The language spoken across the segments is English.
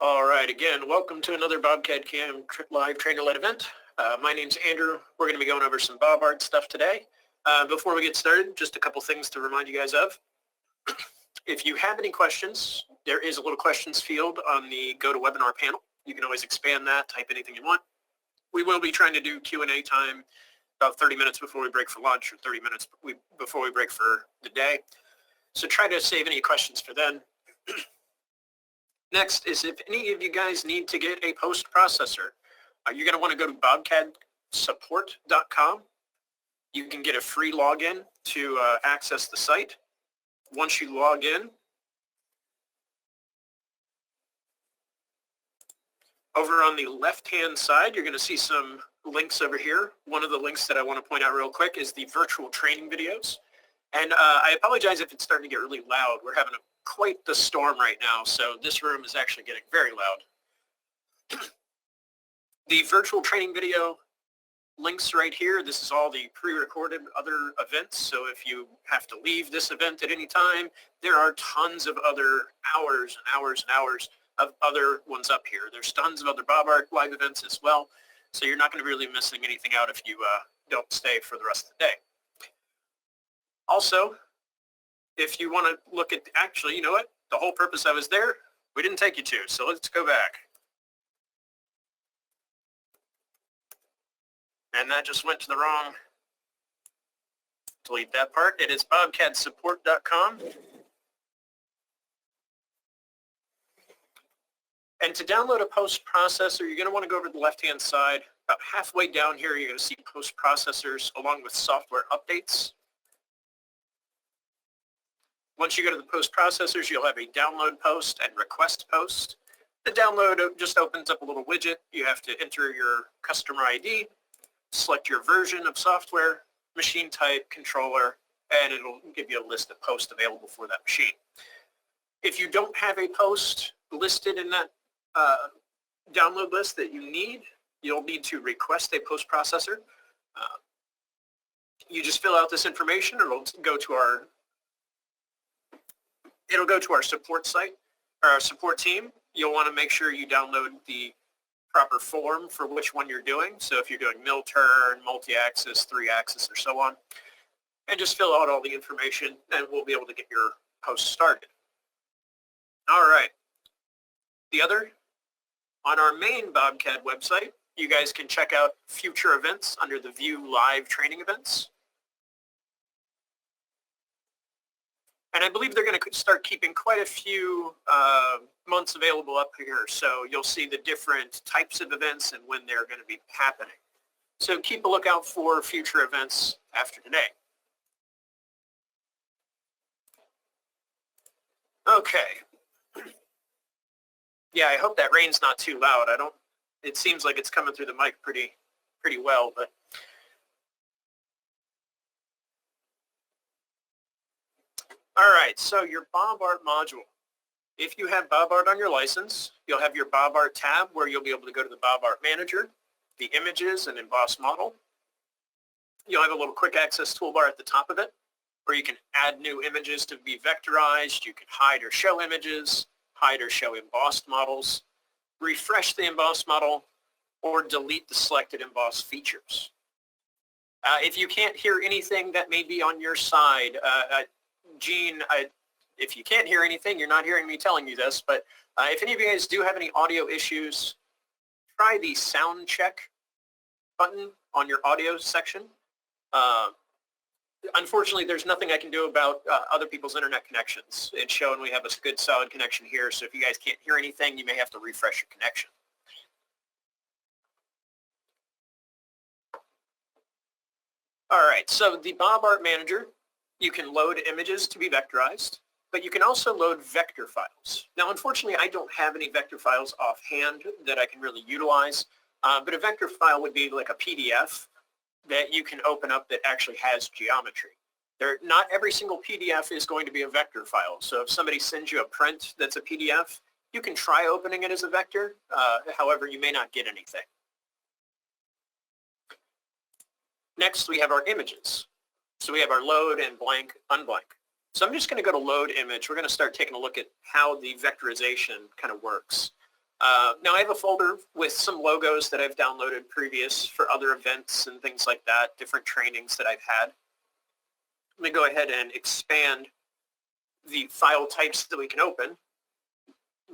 All right, again, welcome to another BobCAD-CAM live trainer-led event. My name's Andrew. We're going to be going over some BobART stuff today. Before we get started, just a couple things to remind you guys of. If you have any questions, there is a little questions field on the GoToWebinar panel. You can always expand that, type anything you want. We will be trying to do Q&A time about 30 minutes before we break for lunch or 30 minutes before we break for the day. So try to save any questions for then. Next is if any of you guys need to get a post processor, you're going to want to go to BobCAD-support.com. You can get a free login to access the site. Once you log in, over on the left-hand side, you're going to see some links over here. One of the links that I want to point out real quick is the virtual training videos. And I apologize if it's starting to get really loud. We're having quite the storm right now, so this room is actually getting very loud. The virtual training video links right here. This is all the pre-recorded other events, so if you have to leave this event at any time, there are tons of other hours and hours and hours of other ones up here. There's tons of other BobART live events as well, so you're not going to be really missing anything out if you don't stay for the rest of the day. Also, if you want to look at, actually, you know what? The whole purpose I was there, we didn't take you to, so let's go back. And that just went to the wrong, delete that part. It is BobCAD-support.com. And to download a post processor, you're going to want to go over to the left-hand side. About halfway down here, you're going to see post processors along with software updates. Once you go to the post processors, you'll have a download post and request post. The download just opens up a little widget. You have to enter your customer ID, select your version of software, machine type, controller, and it'll give you a list of posts available for that machine. If you don't have a post listed in that download list that you need, you'll need to request a post processor. You just fill out this information, and it'll go to our support site, or our support team. You'll want to make sure you download the proper form for which one you're doing. So if you're doing mill turn, multi-axis, 3-axis, or so on, and just fill out all the information, and we'll be able to get your post started. All right. On our main BobCAD website, you guys can check out future events under the View Live Training Events. And I believe they're going to start keeping quite a few months available up here. So you'll see the different types of events and when they're going to be happening. So keep a lookout for future events after today. Okay. Yeah, I hope that rain's not too loud. It seems like it's coming through the mic pretty well, but all right, so your BobART module. If you have BobART on your license, you'll have your BobART tab where you'll be able to go to the BobART Manager, the images, and emboss model. You'll have a little quick access toolbar at the top of it where you can add new images to be vectorized. You can hide or show images, hide or show embossed models, refresh the embossed model, or delete the selected embossed features. If you can't hear anything that may be on your side, Gene, if you can't hear anything, you're not hearing me telling you this, but if any of you guys do have any audio issues, try the sound check button on your audio section. Unfortunately, there's nothing I can do about other people's internet connections. It's showing we have a good solid connection here, so if you guys can't hear anything, you may have to refresh your connection. All right, so the BobART Manager, you can load images to be vectorized, but you can also load vector files. Now, unfortunately, I don't have any vector files offhand that I can really utilize, but a vector file would be like a PDF that you can open up that actually has geometry. Not every single PDF is going to be a vector file, so if somebody sends you a print that's a PDF, you can try opening it as a vector. However, you may not get anything. Next, we have our images. So we have our load and blank, unblank. So I'm just going to go to load image. We're going to start taking a look at how the vectorization kind of works. Now I have a folder with some logos that I've downloaded previous for other events and things like that, different trainings that I've had. Let me go ahead and expand the file types that we can open.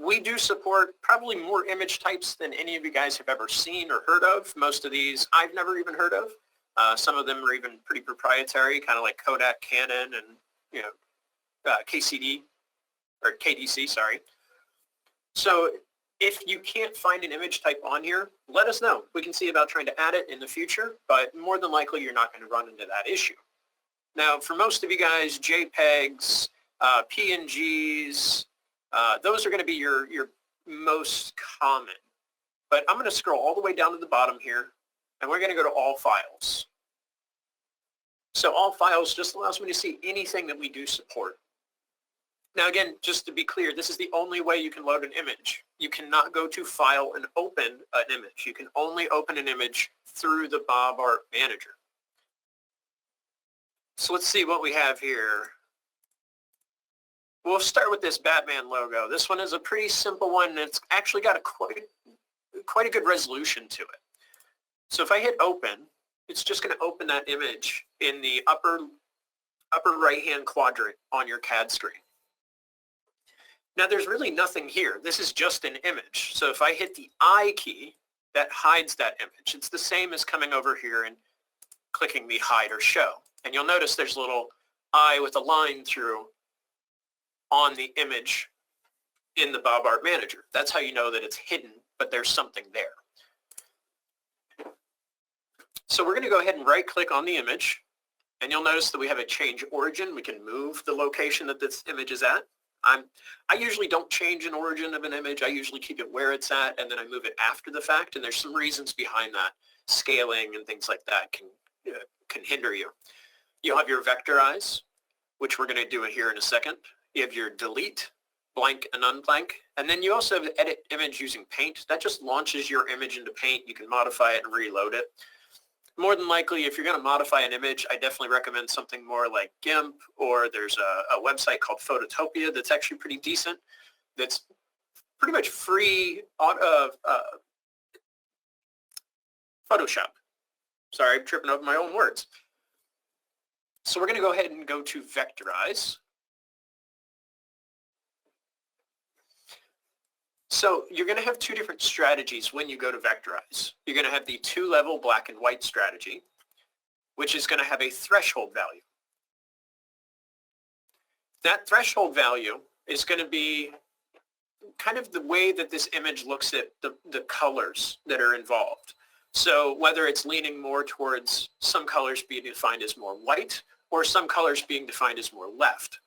We do support probably more image types than any of you guys have ever seen or heard of. Most of these I've never even heard of. Some of them are even pretty proprietary, kind of like Kodak, Canon, and KCD or KDC, sorry. So if you can't find an image type on here, let us know. We can see about trying to add it in the future, but more than likely you're not going to run into that issue. Now, for most of you guys, JPEGs, PNGs, those are going to be your most common. But I'm going to scroll all the way down to the bottom here, and we're going to go to all files. So all files just allows me to see anything that we do support. Now again, just to be clear, this is the only way you can load an image. You cannot go to File and open an image. You can only open an image through the BobART Manager. So let's see what we have here. We'll start with this Batman logo. This one is a pretty simple one, and it's actually got quite a good resolution to it. So if I hit open, it's just going to open that image in the upper right-hand quadrant on your CAD screen. Now there's really nothing here. This is just an image. So if I hit the I key, that hides that image. It's the same as coming over here and clicking the hide or show. And you'll notice there's a little eye with a line through on the image in the BobART Manager. That's how you know that it's hidden, but there's something there. So we're going to go ahead and right-click on the image, and you'll notice that we have a change origin. We can move the location that this image is at. I usually don't change an origin of an image. I usually keep it where it's at, and then I move it after the fact, and there's some reasons behind that. Scaling and things like that can hinder you. You'll have your Vectorize, which we're going to do it here in a second. You have your delete, blank and unblank, and then you also have edit image using paint. That just launches your image into paint. You can modify it and reload it. More than likely, if you're going to modify an image, I definitely recommend something more like GIMP, or there's a website called Phototopia that's actually pretty decent. That's pretty much free out of Photoshop. Sorry, I'm tripping over my own words. So we're going to go ahead and go to Vectorize. So you're going to have two different strategies when you go to Vectorize. You're going to have the two-level black and white strategy, which is going to have a threshold value. That threshold value is going to be kind of the way that this image looks at the colors that are involved. So whether it's leaning more towards some colors being defined as more white or some colors being defined as more left.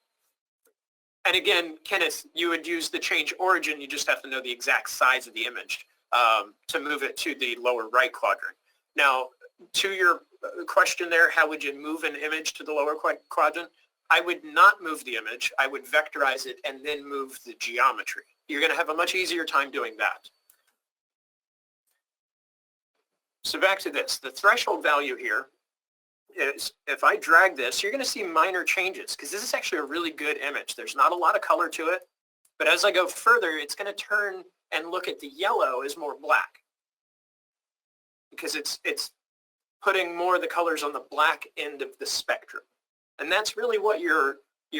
And again, Kenneth, you would use the change origin. You just have to know the exact size of the image to move it to the lower right quadrant. Now, to your question there, how would you move an image to the lower quadrant? I would not move the image. I would vectorize it and then move the geometry. You're going to have a much easier time doing that. So back to this. The threshold value here is, if I drag this, you're going to see minor changes because this is actually a really good image. There's not a lot of color to it, but as I go further, it's going to turn and look at the yellow as more black because it's putting more of the colors on the black end of the spectrum. And that's really what you're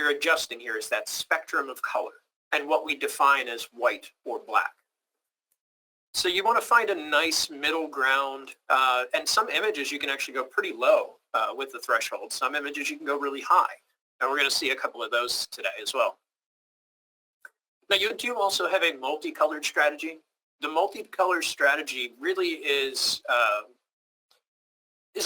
adjusting here, is that spectrum of color and what we define as white or black. So you want to find a nice middle ground, and some images you can actually go pretty low with the threshold. Some images you can go really high, and we're going to see a couple of those today as well. Now you do also have a multicolored strategy. The multicolored strategy really is a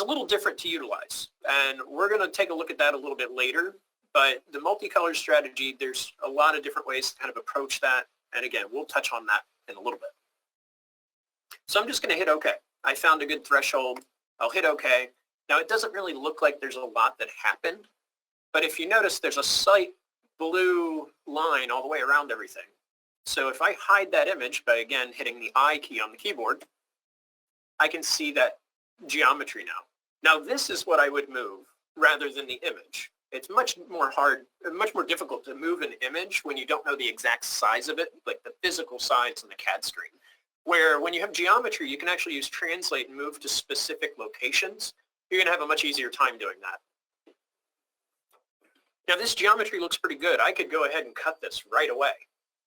little different to utilize, and we're going to take a look at that a little bit later. But the multicolored strategy, there's a lot of different ways to kind of approach that, and again, we'll touch on that in a little bit. So I'm just going to hit OK. I found a good threshold. I'll hit OK. Now, it doesn't really look like there's a lot that happened, but if you notice, there's a slight blue line all the way around everything. So if I hide that image by, again, hitting the I key on the keyboard, I can see that geometry now. Now, this is what I would move rather than the image. It's much more difficult to move an image when you don't know the exact size of it, like the physical size on the CAD screen. where when you have geometry, you can actually use translate and move to specific locations. You're going to have a much easier time doing that. Now this geometry looks pretty good. I could go ahead and cut this right away.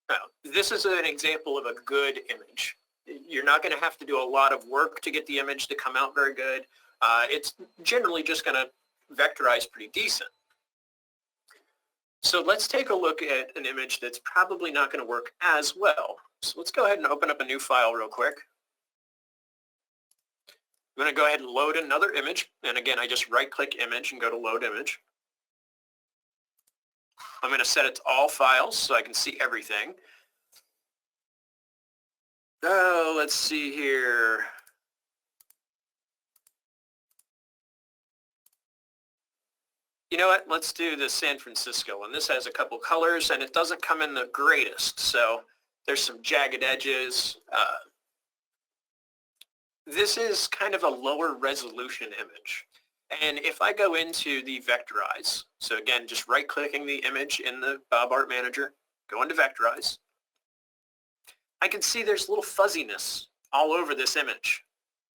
Now, this is an example of a good image. You're not going to have to do a lot of work to get the image to come out very good. It's generally just going to vectorize pretty decent. So let's take a look at an image that's probably not going to work as well. So let's go ahead and open up a new file real quick. I'm going to go ahead and load another image. And again, I just right-click image and go to load image. I'm going to set it to all files so I can see everything. Oh, let's see here. You know what? Let's do the San Francisco one. This has a couple colors, and it doesn't come in the greatest. So there's some jagged edges. This is kind of a lower resolution image. And if I go into the Vectorize, so again, just right-clicking the image in the BobART Manager, go into Vectorize, I can see there's a little fuzziness all over this image.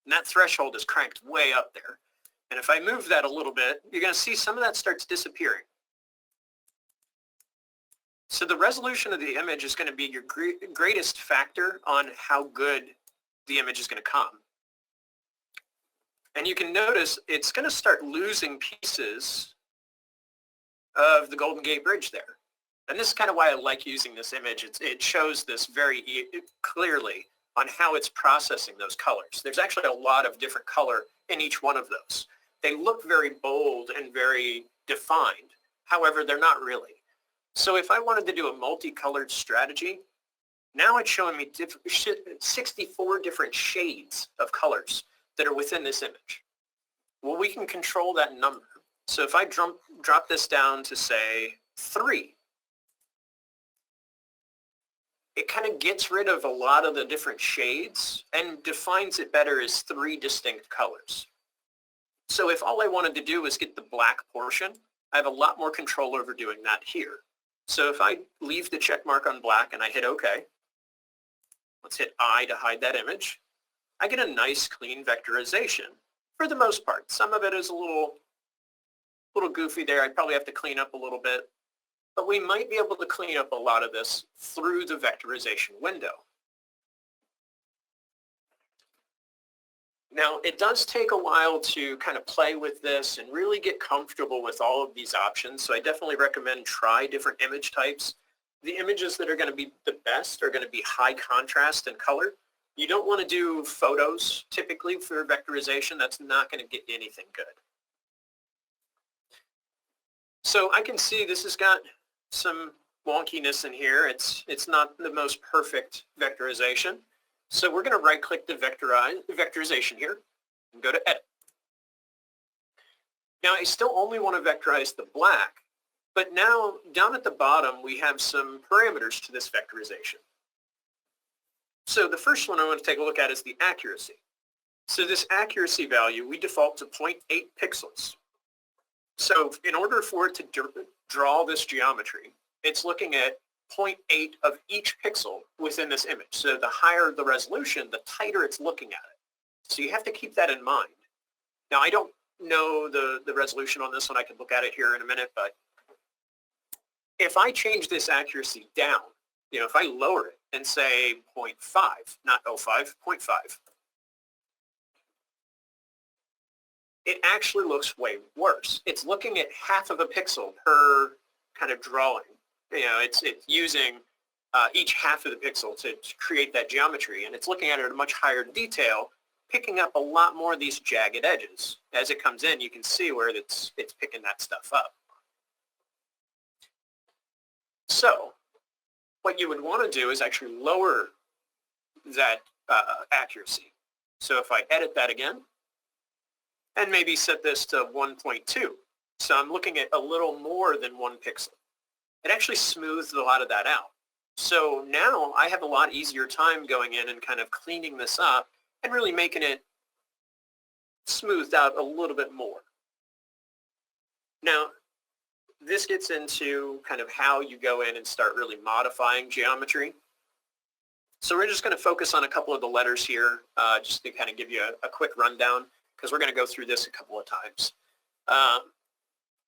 And that threshold is cranked way up there. And if I move that a little bit, you're going to see some of that starts disappearing. So the resolution of the image is going to be your greatest factor on how good the image is going to come. And you can notice it's going to start losing pieces of the Golden Gate Bridge there. And this is kind of why I like using this image. It shows this very clearly on how it's processing those colors. There's actually a lot of different color in each one of those. They look very bold and very defined. However, they're not really. So if I wanted to do a multicolored strategy, now it's showing me 64 different shades of colors that are within this image. Well, we can control that number. So if I drop this down to, say, 3, it kind of gets rid of a lot of the different shades and defines it better as 3 distinct colors. So if all I wanted to do was get the black portion, I have a lot more control over doing that here. So if I leave the check mark on black and I hit OK, let's hit I to hide that image, I get a nice clean vectorization for the most part. Some of it is a little goofy there. I'd probably have to clean up a little bit. But we might be able to clean up a lot of this through the vectorization window. Now, it does take a while to kind of play with this and really get comfortable with all of these options. So I definitely recommend try different image types. The images that are going to be the best are going to be high contrast and color. You don't want to do photos typically for vectorization. That's not going to get anything good. So I can see this has got some wonkiness in here. It's not the most perfect vectorization. So we're going to right-click the vectorization here and go to Edit. Now I still only want to vectorize the black, but now down at the bottom we have some parameters to this vectorization. So the first one I want to take a look at is the accuracy. So this accuracy value, we default to 0.8 pixels. So in order for it to draw this geometry, it's looking at 0.8 of each pixel within this image. So the higher the resolution, the tighter it's looking at it. So you have to keep that in mind. Now I don't know the resolution on this one. I can look at it here in a minute, but if I change this accuracy down, if I lower it and say 0.5, not 0.5, 0.5, it actually looks way worse. It's looking at half of a pixel per kind of drawing. It's using each half of the pixel to create that geometry, and it's looking at it at a much higher detail, picking up a lot more of these jagged edges. As it comes in, you can see where it's picking that stuff up. So what you would want to do is actually lower that accuracy. So if I edit that again, and maybe set this to 1.2, so I'm looking at a little more than 1 pixel. It actually smooths a lot of that out. So now I have a lot easier time going in and kind of cleaning this up and really making it smoothed out a little bit more. Now, this gets into kind of how you go in and start really modifying geometry. So we're just going to focus on a couple of the letters here, just to kind of give you a quick rundown, because we're going to go through this a couple of times. Now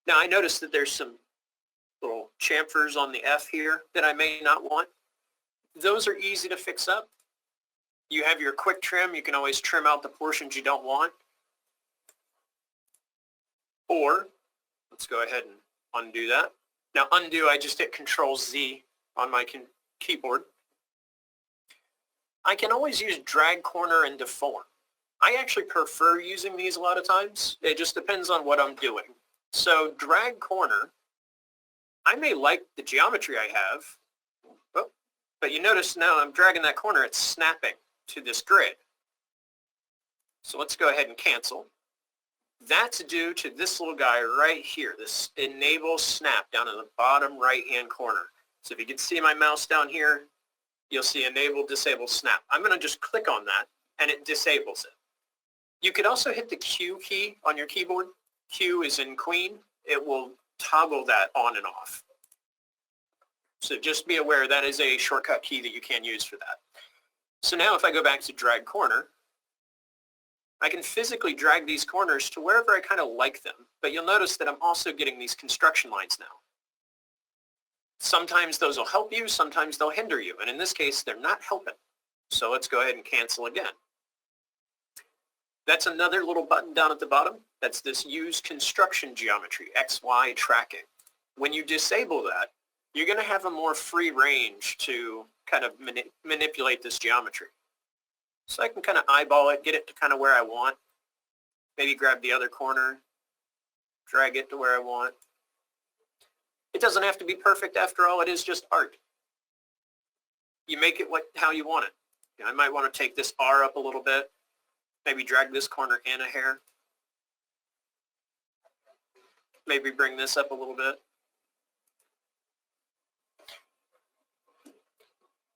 I noticed that there's some little chamfers on the F here that I may not want. Those are easy to fix up. You have your quick trim. You can always trim out the portions you don't want. Or, let's go ahead and undo that. Now undo, I just hit Control-Z on my keyboard. I can always use drag corner and deform. I actually prefer using these a lot of times. It just depends on what I'm doing. So drag corner, I may like the geometry I have, but you notice now I'm dragging that corner, it's snapping to this grid. So let's go ahead and cancel. That's due to this little guy right here, this enable snap down in the bottom right-hand corner. So if you can see my mouse down here, you'll see enable, disable, snap. I'm going to just click on that and it disables it. You could also hit the Q key on your keyboard. Q is in Queen. It will toggle that on and off. So just be aware that is a shortcut key that you can use for that. So now if I go back to drag corner, I can physically drag these corners to wherever I kind of like them, but you'll notice that I'm also getting these construction lines now. Sometimes those will help you, sometimes they'll hinder you, and in this case, they're not helping. So let's go ahead and cancel again. That's another little button down at the bottom. That's this Use Construction Geometry, XY tracking. When you disable that, you're going to have a more free range to kind of manipulate this geometry. So I can kind of eyeball it, get it to kind of where I want. Maybe grab the other corner, drag it to where I want. It doesn't have to be perfect after all, it is just art. You make it how you want it. You know, I might want to take this R up a little bit, maybe drag this corner in a hair. Maybe bring this up a little bit.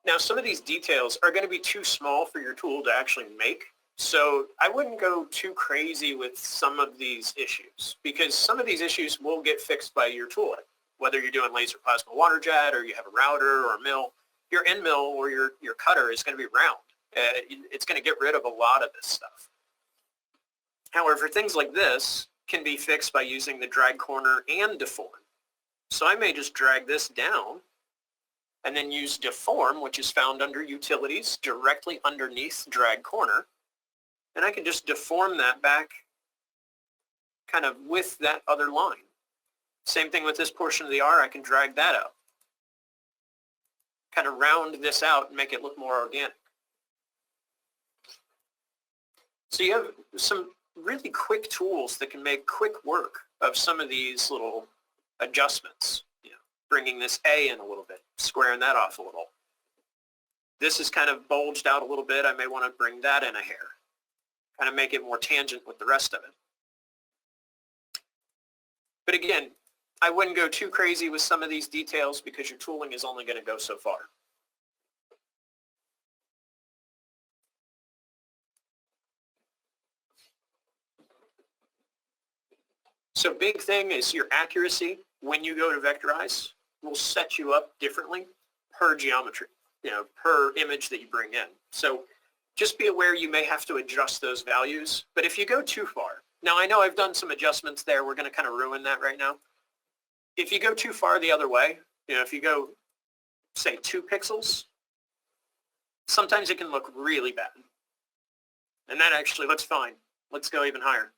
Now, some of these details are going to be too small for your tool to actually make, so I wouldn't go too crazy with some of these issues, because some of these issues will get fixed by your tooling. Whether you're doing laser plasma water jet, or you have a router or a mill, your end mill or your cutter is going to be round. It's going to get rid of a lot of this stuff. However, things like this can be fixed by using the drag corner and deform. So I may just drag this down and then use deform, which is found under utilities directly underneath drag corner. And I can just deform that back kind of with that other line. Same thing with this portion of the R, I can drag that up. Kind of round this out and make it look more organic. So you have some really quick tools that can make quick work of some of these little adjustments. You know, bringing this A in a little bit, squaring that off a little. This is kind of bulged out a little bit. I may want to bring that in a hair. Kind of make it more tangent with the rest of it. But again, I wouldn't go too crazy with some of these details because your tooling is only going to go so far. So big thing is your accuracy when you go to Vectorize will set you up differently per geometry, you know, per image that you bring in. So just be aware you may have to adjust those values. But if you go too far, now I know I've done some adjustments there. We're going to kind of ruin that right now. If you go too far the other way, you know, if you go, say, 2 pixels, sometimes it can look really bad. And that actually looks fine. Let's go even higher.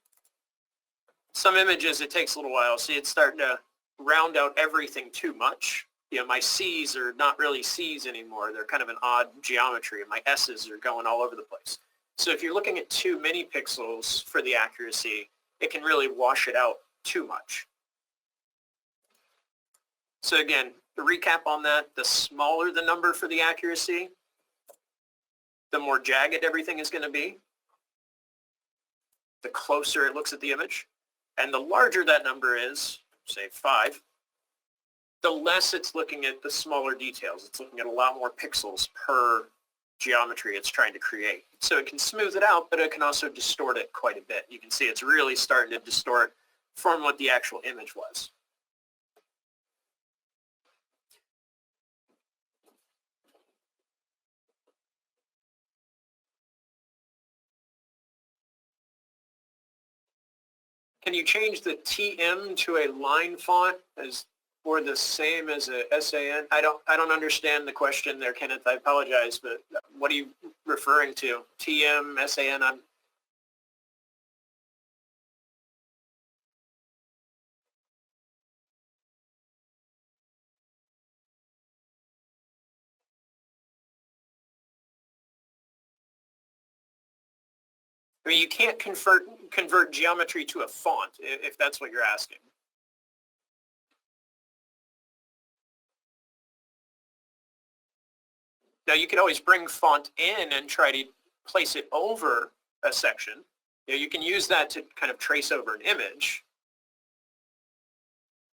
Some images, it takes a little while. See, it's starting to round out everything too much. You know, my C's are not really C's anymore. They're kind of an odd geometry, and my S's are going all over the place. So if you're looking at too many pixels for the accuracy, it can really wash it out too much. So again, to recap on that, the smaller the number for the accuracy, the more jagged everything is going to be, the closer it looks at the image. And the larger that number is, say 5, the less it's looking at the smaller details. It's looking at a lot more pixels per geometry it's trying to create. So it can smooth it out, but it can also distort it quite a bit. You can see it's really starting to distort from what the actual image was. Can you change the TM to a line font or the same as a SAN? I don't understand the question there, Kenneth. I apologize, but what are you referring to? TM, SAN? I mean, you can't convert geometry to a font if that's what you're asking. Now, you could always bring font in and try to place it over a section. You know, you can use that to kind of trace over an image.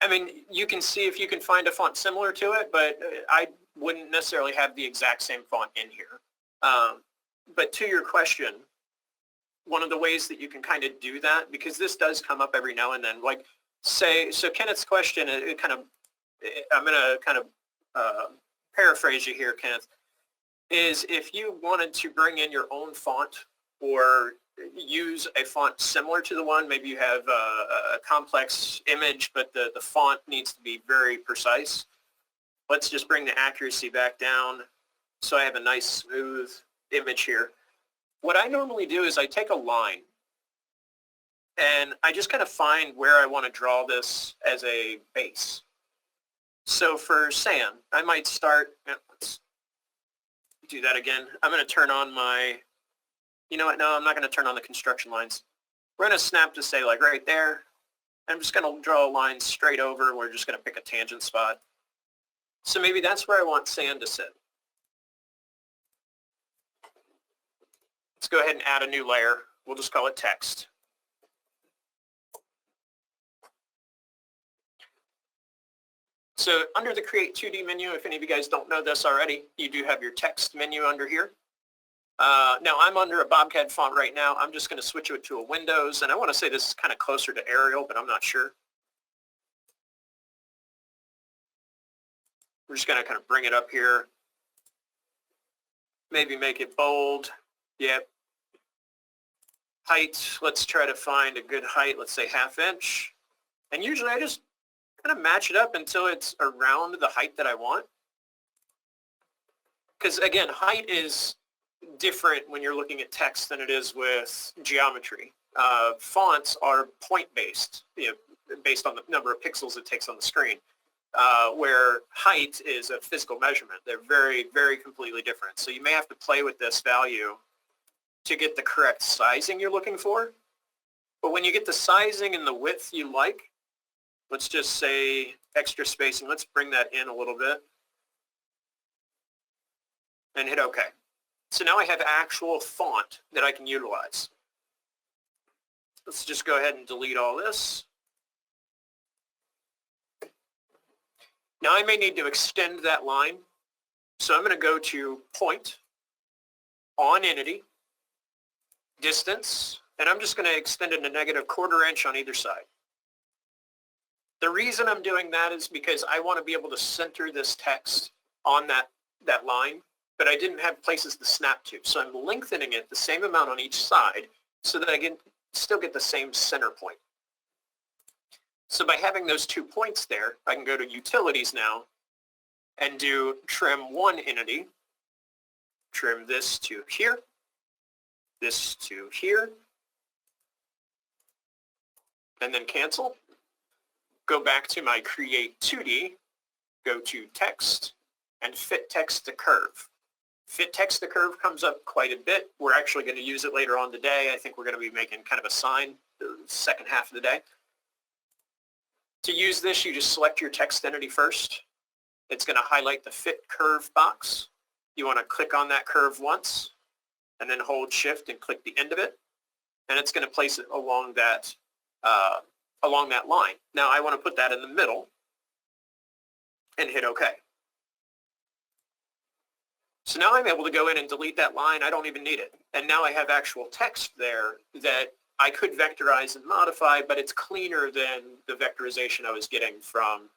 I mean, you can see if you can find a font similar to it, but I wouldn't necessarily have the exact same font in here. But to your question, one of the ways that you can kind of do that, because this does come up every now and then, like say, so Kenneth's question, I'm going to kind of paraphrase you here, Kenneth, is if you wanted to bring in your own font or use a font similar to the one, maybe you have a complex image, but the font needs to be very precise. Let's just bring the accuracy back down so I have a nice smooth image here. What I normally do is I take a line and I just kind of find where I want to draw this as a base. So for SAN, I might start, let's do that again. I'm going to turn on my, you know what, no, I'm not going to turn on the construction lines. We're going to snap to say like right there. I'm just going to draw a line straight over. We're just going to pick a tangent spot. So maybe that's where I want SAN to sit. Let's go ahead and add a new layer. We'll just call it text. So under the Create 2D menu, if any of you guys don't know this already, you do have your text menu under here. Now I'm under a BobCAD font right now. I'm just going to switch it to a Windows, and I want to say this is kind of closer to Arial, but I'm not sure. We're just going to kind of bring it up here. Maybe make it bold. Yep. Height, let's try to find a good height. Let's say 1/2 inch. And usually I just kind of match it up until it's around the height that I want. Because again, height is different when you're looking at text than it is with geometry. Fonts are point-based, you know, based on the number of pixels it takes on the screen, where height is a physical measurement. They're very, very completely different. So you may have to play with this value to get the correct sizing you're looking for. But when you get the sizing and the width you like, let's just say extra spacing. Let's bring that in a little bit and hit OK. So now I have actual font that I can utilize. Let's just go ahead and delete all this. Now I may need to extend that line. So I'm going to go to Point, On Entity, Distance, and I'm just going to extend it a -1/4 inch on either side. The reason I'm doing that is because I want to be able to center this text on that line, but I didn't have places to snap to. So I'm lengthening it the same amount on each side so that I can still get the same center point. So by having those 2 points there, I can go to Utilities now and do Trim One Entity, trim this to here, this to here, and then cancel. Go back to my Create 2D, go to Text, and Fit Text to Curve. Fit Text to Curve comes up quite a bit. We're actually going to use it later on today. I think we're going to be making kind of a sign the second half of the day. To use this, you just select your text entity first. It's going to highlight the Fit Curve box. You want to click on that curve once, and then hold Shift and click the end of it, and it's going to place it along that line. Now I want to put that in the middle and hit OK. So now I'm able to go in and delete that line. I don't even need it. And now I have actual text there that I could vectorize and modify, but it's cleaner than the vectorization I was getting from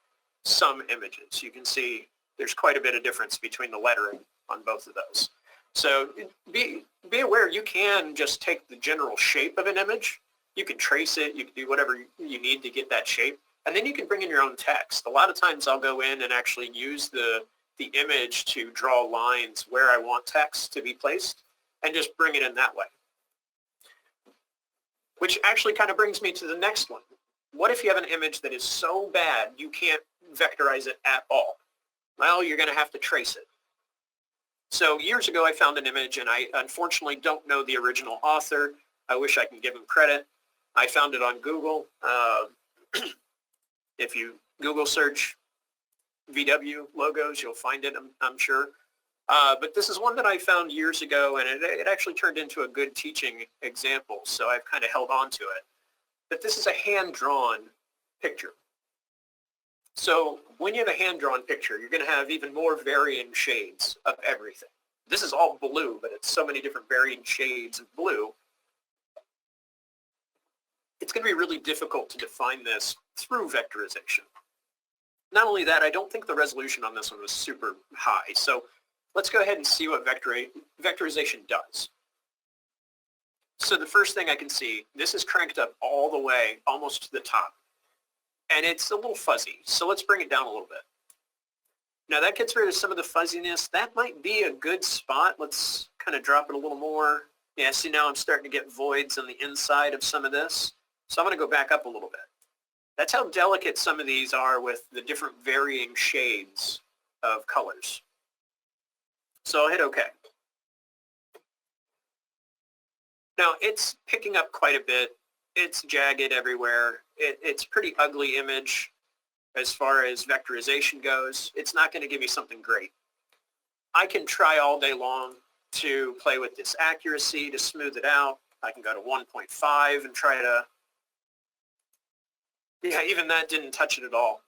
some images. You can see there's quite a bit of difference between the lettering on both of those. So be aware you can just take the general shape of an image You can trace it. You can do whatever you need to get that shape. And then you can bring in your own text. A lot of times I'll go in and actually use the image to draw lines where I want text to be placed and just bring it in that way. Which actually kind of brings me to the next one. What if you have an image that is so bad you can't vectorize it at all? Well, you're going to have to trace it. So years ago I found an image, and I unfortunately don't know the original author. I wish I could give him credit. I found it on Google. If you Google search VW logos, you'll find it, I'm sure. But this is one that I found years ago, and it actually turned into a good teaching example, so I've kind of held on to it. But this is a hand-drawn picture. So when you have a hand-drawn picture, you're going to have even more varying shades of everything. This is all blue, but it's so many different varying shades of blue. It's going to be really difficult to define this through vectorization. Not only that, I don't think the resolution on this one was super high. So let's go ahead and see what vectorization does. So the first thing I can see, this is cranked up all the way almost to the top. And it's a little fuzzy. So let's bring it down a little bit. Now that gets rid of some of the fuzziness. That might be a good spot. Let's kind of drop it a little more. Yeah, see, now I'm starting to get voids on the inside of some of this. So I'm going to go back up a little bit. That's how delicate some of these are with the different varying shades of colors. So I'll hit OK. Now it's picking up quite a bit. It's jagged everywhere. It's a pretty ugly image as far as vectorization goes. It's not going to give me something great. I can try all day long to play with this accuracy to smooth it out. I can go to 1.5 and try to... Yeah, even that didn't touch it at all.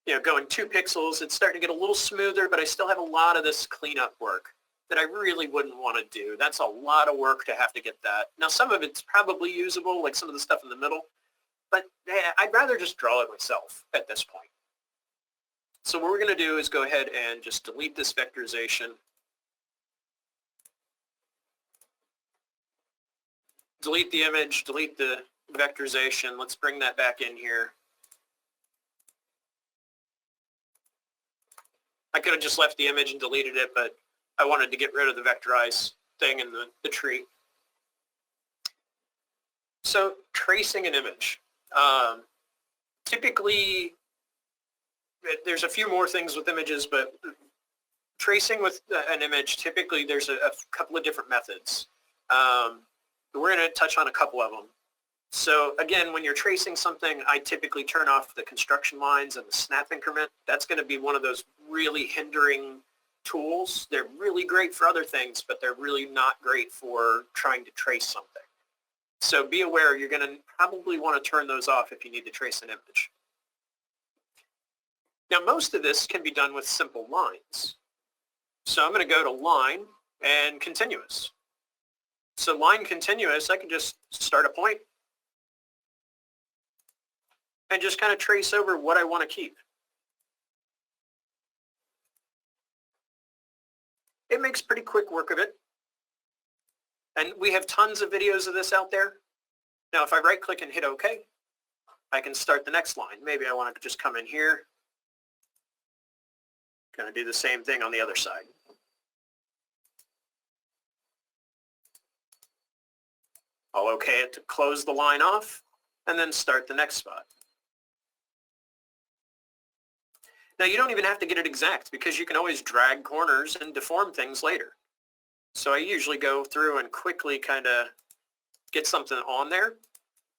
You know, going 2 pixels, it's starting to get a little smoother, but I still have a lot of this cleanup work that I really wouldn't want to do. That's a lot of work to have to get that. Now, some of it's probably usable, like some of the stuff in the middle, but I'd rather just draw it myself at this point. So what we're going to do is go ahead and just delete this vectorization. Delete the image, delete the vectorization. Let's bring that back in here. I could have just left the image and deleted it, but I wanted to get rid of the vectorize thing in the tree. So tracing an image. Typically, there's a few more things with images, but tracing with an image, typically there's a couple of different methods. We're going to touch on a couple of them. So again, when you're tracing something, I typically turn off the construction lines and the snap increment. That's going to be one of those really hindering tools. They're really great for other things, but they're really not great for trying to trace something. So be aware, you're going to probably want to turn those off if you need to trace an image. Now, most of this can be done with simple lines. So I'm going to go to line and continuous. So line continuous, I can just start a point and just kind of trace over what I want to keep. It makes pretty quick work of it. And we have tons of videos of this out there. Now, if I right click and hit OK, I can start the next line. Maybe I want to just come in here, kind of do the same thing on the other side. I'll OK it to close the line off and then start the next spot. Now, you don't even have to get it exact because you can always drag corners and deform things later. So I usually go through and quickly kind of get something on there,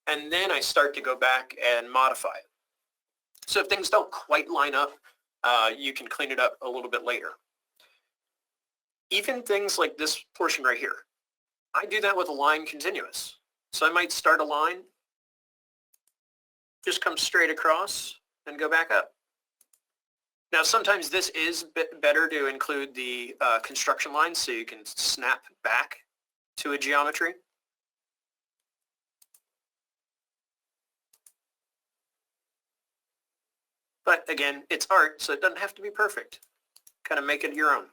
and then I start to go back and modify it. So if things don't quite line up, you can clean it up a little bit later. Even things like this portion right here, I do that with a line continuous. So I might start a line, just come straight across and go back up. Now, sometimes this is better to include the construction lines so you can snap back to a geometry. But again, it's art, so it doesn't have to be perfect. Kind of make it your own.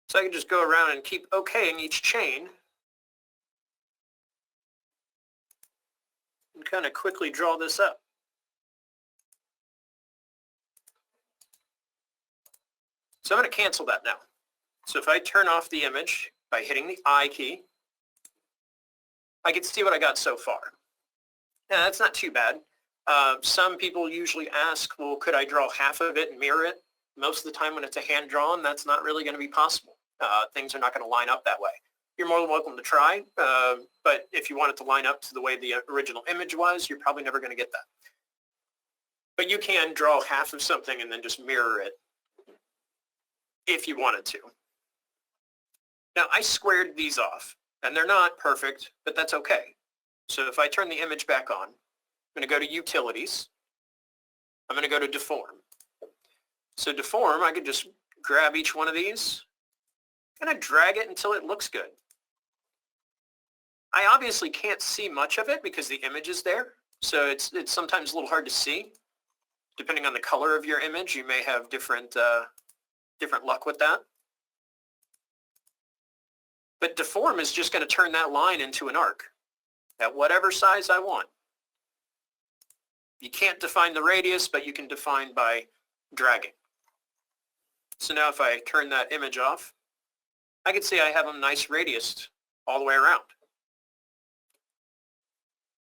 So I can just go around and keep okaying each chain and kind of quickly draw this up. So I'm going to cancel that now. So if I turn off the image by hitting the I key, I can see what I got so far. Now that's not too bad. Some people usually ask, well, could I draw half of it and mirror it? Most of the time when it's a hand drawn, that's not really going to be possible. Things are not going to line up that way. You're more than welcome to try, but if you want it to line up to the way the original image was, you're probably never going to get that. But you can draw half of something and then just mirror it if you wanted to. Now I squared these off, and they're not perfect, but that's okay. So if I turn the image back on, I'm going to go to Utilities. I'm going to go to Deform. So Deform, I could just grab each one of these, kind of drag it until it looks good. I obviously can't see much of it because the image is there, so it's sometimes a little hard to see. Depending on the color of your image, you may have different luck with that. But Deform is just going to turn that line into an arc at whatever size I want. You can't define the radius, but you can define by dragging. So now if I turn that image off, I can see I have a nice radius all the way around.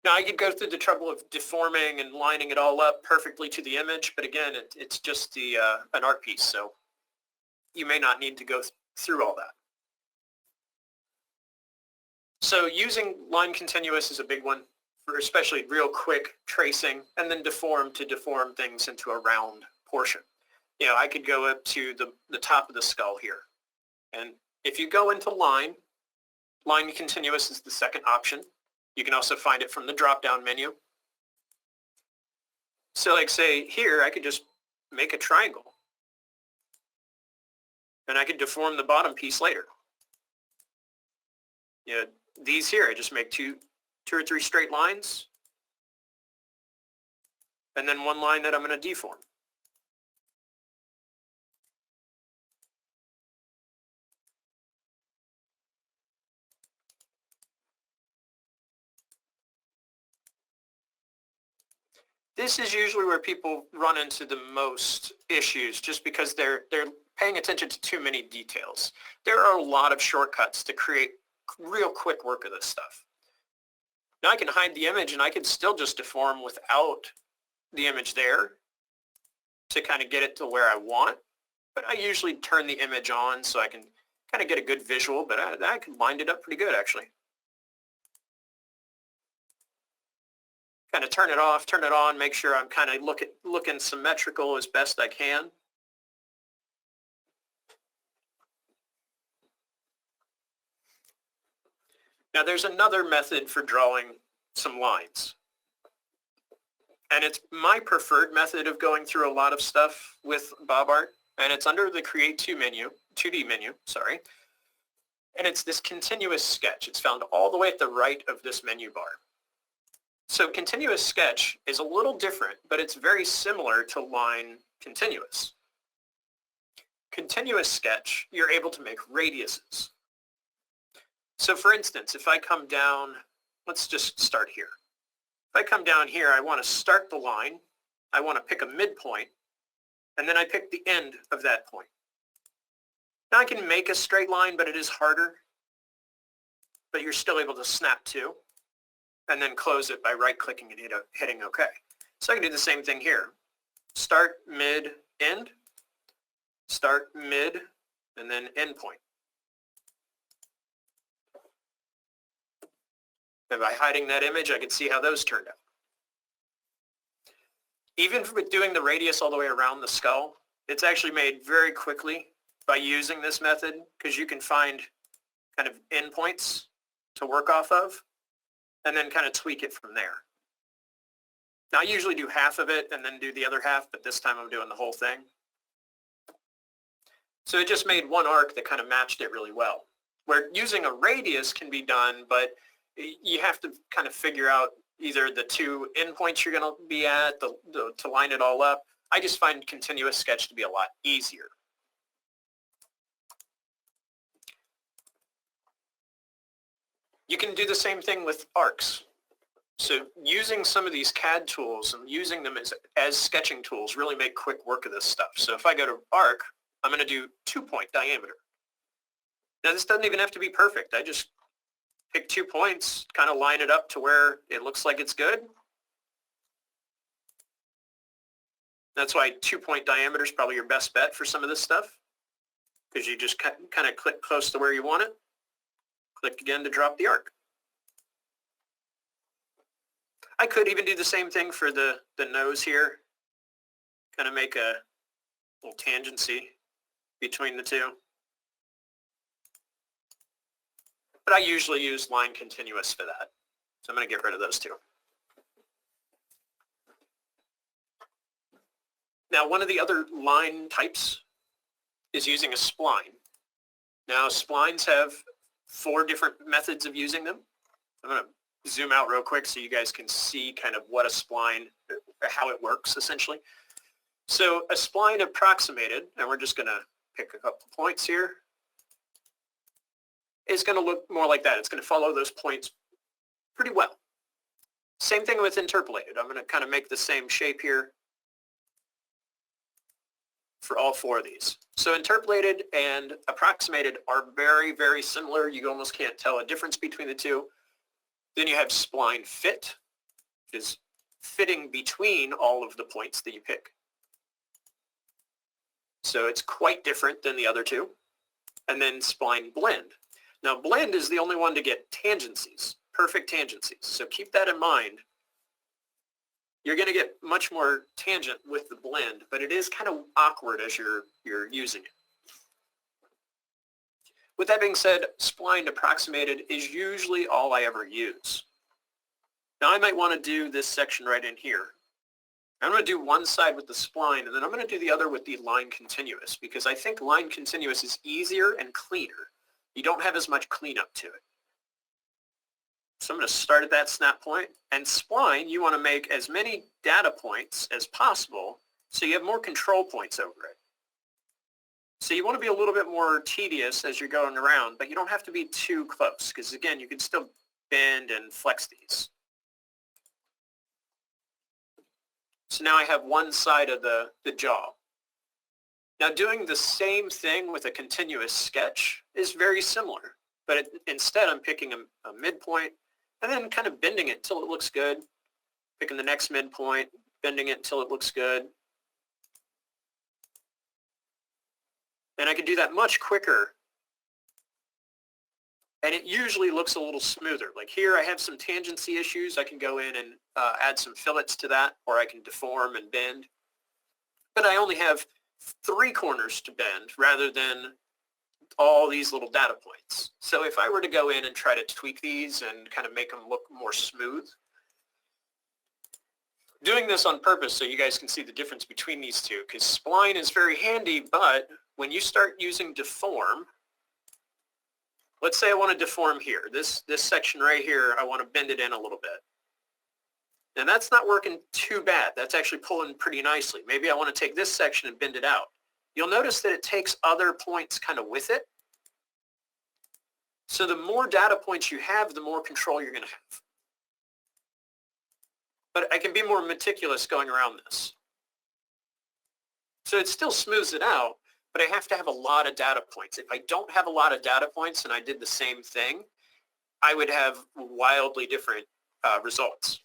Now I could go through the trouble of deforming and lining it all up perfectly to the image, but again, it's just an art piece, so you may not need to go through all that. So using line continuous is a big one for especially real quick tracing, and then deform to deform things into a round portion. You know, I could go up to the top of the skull here. And if you go into line continuous is the second option. You can also find it from the drop-down menu. So like say here, I could just make a triangle. And I could deform the bottom piece later. You know, these here, I just make two or three straight lines, and then one line that I'm going to deform. This is usually where people run into the most issues, just because they're paying attention to too many details. There are a lot of shortcuts to create real quick work of this stuff. Now I can hide the image and I can still just deform without the image there to kind of get it to where I want. But I usually turn the image on so I can kind of get a good visual, but I can line it up pretty good actually. Kind of turn it off, turn it on, make sure I'm kind of looking symmetrical as best I can. Now there's another method for drawing some lines. And it's my preferred method of going through a lot of stuff with BobART. And it's under the Create 2D menu, sorry. And it's this continuous sketch. It's found all the way at the right of this menu bar. So continuous sketch is a little different, but it's very similar to line continuous. Continuous sketch, you're able to make radiuses. So for instance, if I come down, let's just start here. If I come down here, I want to start the line, I want to pick a midpoint, and then I pick the end of that point. Now I can make a straight line, but it is harder, but you're still able to snap to, and then close it by right-clicking and hitting OK. So I can do the same thing here. Start, mid, end, start, mid, and then end point. And by hiding that image, I can see how those turned out. Even with doing the radius all the way around the skull, it's actually made very quickly by using this method, because you can find kind of endpoints to work off of and then kind of tweak it from there. Now I usually do half of it and then do the other half, but this time I'm doing the whole thing. So it just made one arc that kind of matched it really well. Where using a radius can be done, but you have to kind of figure out either the two endpoints you're going to be at to line it all up. I just find continuous sketch to be a lot easier. You can do the same thing with arcs. So using some of these CAD tools and using them as sketching tools really make quick work of this stuff. So if I go to arc, I'm going to do 2-point diameter. Now this doesn't even have to be perfect. I just pick 2 points, kind of line it up to where it looks like it's good. That's why 2-point diameter is probably your best bet for some of this stuff, because you just kind of click close to where you want it. Click again to drop the arc. I could even do the same thing for the nose here, kind of make a little tangency between the two. But I usually use line continuous for that. So I'm going to get rid of those two. Now, one of the other line types is using a spline. Now, splines have 4 different methods of using them. I'm going to zoom out real quick so you guys can see kind of what a spline, how it works essentially. So a spline approximated, and we're just going to pick a couple points here, is going to look more like that. It's going to follow those points pretty well. Same thing with interpolated. I'm going to kind of make the same shape here for all 4 of these. So interpolated and approximated are very, very similar. You almost can't tell a difference between the two. Then you have Spline Fit, which is fitting between all of the points that you pick. So it's quite different than the other two. And then Spline Blend. Now blend is the only one to get tangencies, perfect tangencies. So keep that in mind. You're going to get much more tangent with the blend, but it is kind of awkward as you're using it. With that being said, spline approximated is usually all I ever use. Now I might want to do this section right in here. I'm going to do one side with the spline, and then I'm going to do the other with the line continuous, because I think line continuous is easier and cleaner. You don't have as much cleanup to it. So I'm going to start at that snap point, and spline, you want to make as many data points as possible so you have more control points over it. So you want to be a little bit more tedious as you're going around, but you don't have to be too close, because again, you can still bend and flex these. So now I have one side of the jaw. Now doing the same thing with a continuous sketch is very similar, but instead I'm picking a midpoint and then kind of bending it until it looks good, picking the next midpoint, bending it until it looks good. And I can do that much quicker, and it usually looks a little smoother. Like here I have some tangency issues. I can go in and add some fillets to that, or I can deform and bend. But I only have 3 corners to bend rather than all these little data points. So if I were to go in and try to tweak these and kind of make them look more smooth, doing this on purpose so you guys can see the difference between these two, because spline is very handy, but when you start using deform, let's say I want to deform here. This section right here, I want to bend it in a little bit. And that's not working too bad. That's actually pulling pretty nicely. Maybe I want to take this section and bend it out. You'll notice that it takes other points kind of with it. So the more data points you have, the more control you're going to have. But I can be more meticulous going around this. So it still smooths it out, but I have to have a lot of data points. If I don't have a lot of data points and I did the same thing, I would have wildly different results.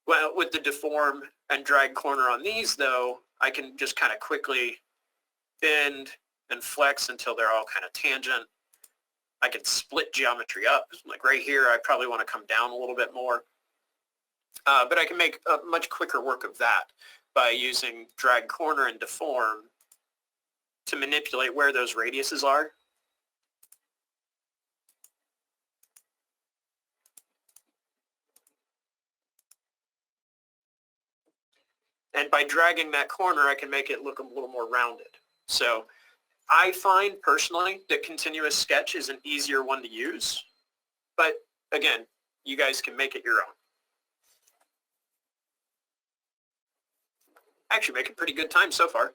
Well, with the deform and drag corner on these, though, I can just kind of quickly bend and flex until they're all kind of tangent. I can split geometry up. Like right here, I probably want to come down a little bit more. But I can make a much quicker work of that by using drag corner and deform to manipulate where those radiuses are. And by dragging that corner, I can make it look a little more rounded. So I find personally that continuous sketch is an easier one to use. But again, you guys can make it your own. Actually making pretty good time so far.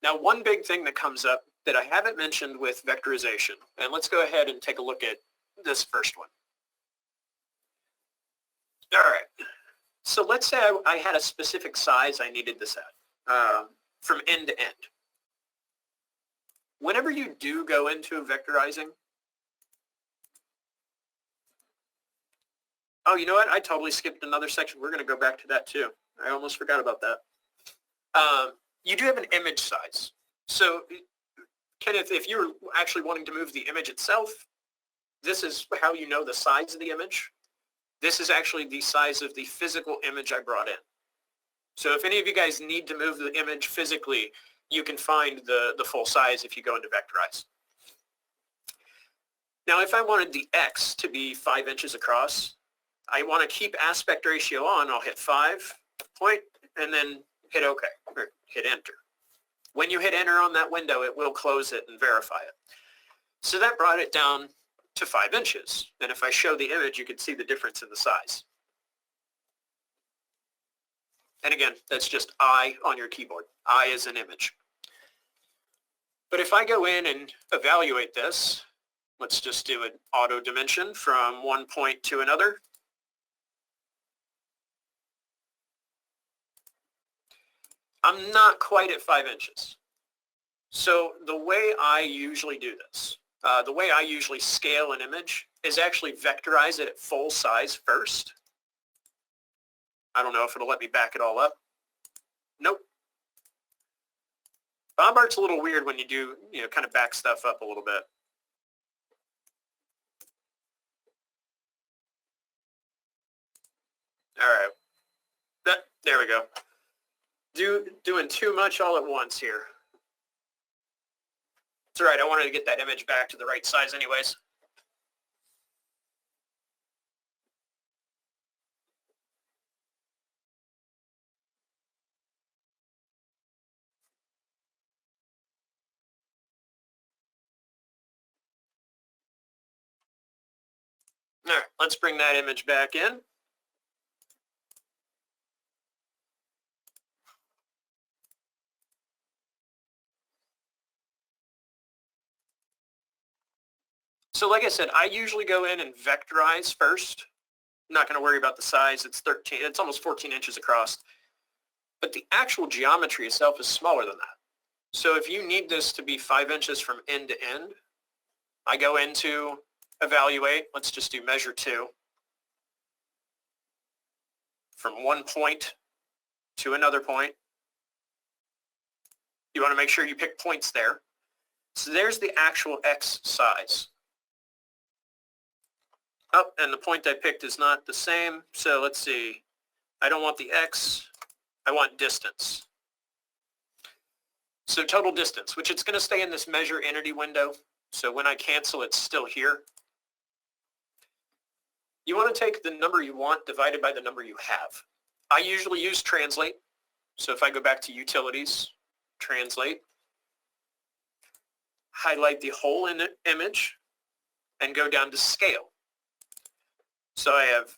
Now, one big thing that comes up that I haven't mentioned with vectorization. And let's go ahead and take a look at this first one. All right. So let's say I had a specific size I needed this at from end to end. Whenever you do go into vectorizing, oh, you know what? I totally skipped another section. We're going to go back to that too. I almost forgot about that. You do have an image size. So Kenneth, if you're actually wanting to move the image itself, this is how you know the size of the image. This is actually the size of the physical image I brought in. So if any of you guys need to move the image physically, you can find the full size if you go into Vectorize. Now, if I wanted the X to be 5 inches across, I want to keep aspect ratio on. I'll hit 5 point and then hit OK or hit Enter. When you hit Enter on that window, it will close it and verify it. So that brought it down to 5 inches. And if I show the image, you can see the difference in the size. And again, that's just I on your keyboard. I is an image. But if I go in and evaluate this, let's just do an auto dimension from one point to another. I'm not quite at 5 inches. So the way I usually do this, the way I usually scale an image is actually vectorize it at full size first. I don't know if it'll let me back it all up. Nope. BobART's a little weird when you do, kind of back stuff up a little bit. All right. There we go. Doing too much all at once here. It's all right. I wanted to get that image back to the right size anyways. All right, let's bring that image back in. So like I said, I usually go in and vectorize first. I'm not going to worry about the size. It's almost 14 inches across. But the actual geometry itself is smaller than that. So if you need this to be 5 inches from end to end, I go into evaluate. Let's just do measure 2. From one point to another point. You want to make sure you pick points there. So there's the actual X size. Oh, and the point I picked is not the same. So let's see. I don't want the X. I want distance. So total distance, which it's going to stay in this measure entity window. So when I cancel, it's still here. You want to take the number you want divided by the number you have. I usually use translate. So if I go back to utilities, translate, highlight the whole image, and go down to scale. So I have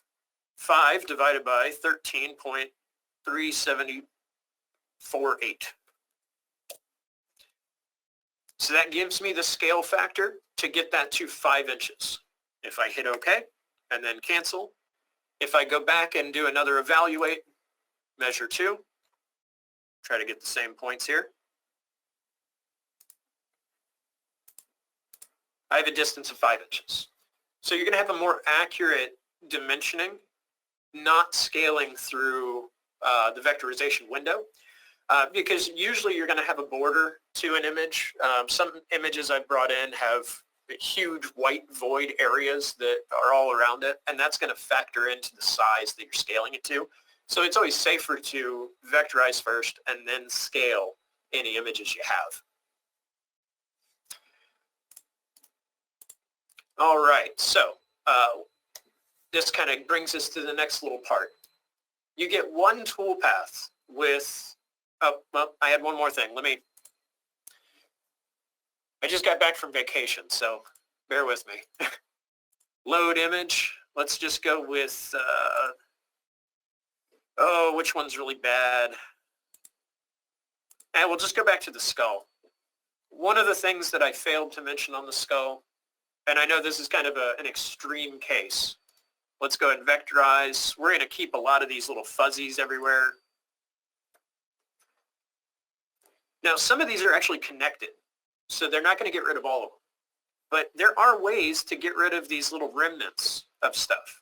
5 divided by 13.3748. So that gives me the scale factor to get that to 5 inches. If I hit OK and then cancel, if I go back and do another evaluate, measure 2, try to get the same points here. I have a distance of 5 inches. So you're going to have a more accurate dimensioning, not scaling through the vectorization window, because usually you're going to have a border to an image. Some images I've brought in have huge white void areas that are all around it, and that's going to factor into the size that you're scaling it to. So it's always safer to vectorize first and then scale any images you have. All right, so this kind of brings us to the next little part. You get one toolpath with, oh, well, I had one more thing. I just got back from vacation, so bear with me. Load image. Let's just go with, which one's really bad? And we'll just go back to the skull. One of the things that I failed to mention on the skull, and I know this is kind of an extreme case. Let's go ahead and vectorize. We're going to keep a lot of these little fuzzies everywhere. Now, some of these are actually connected, so they're not going to get rid of all of them. But there are ways to get rid of these little remnants of stuff.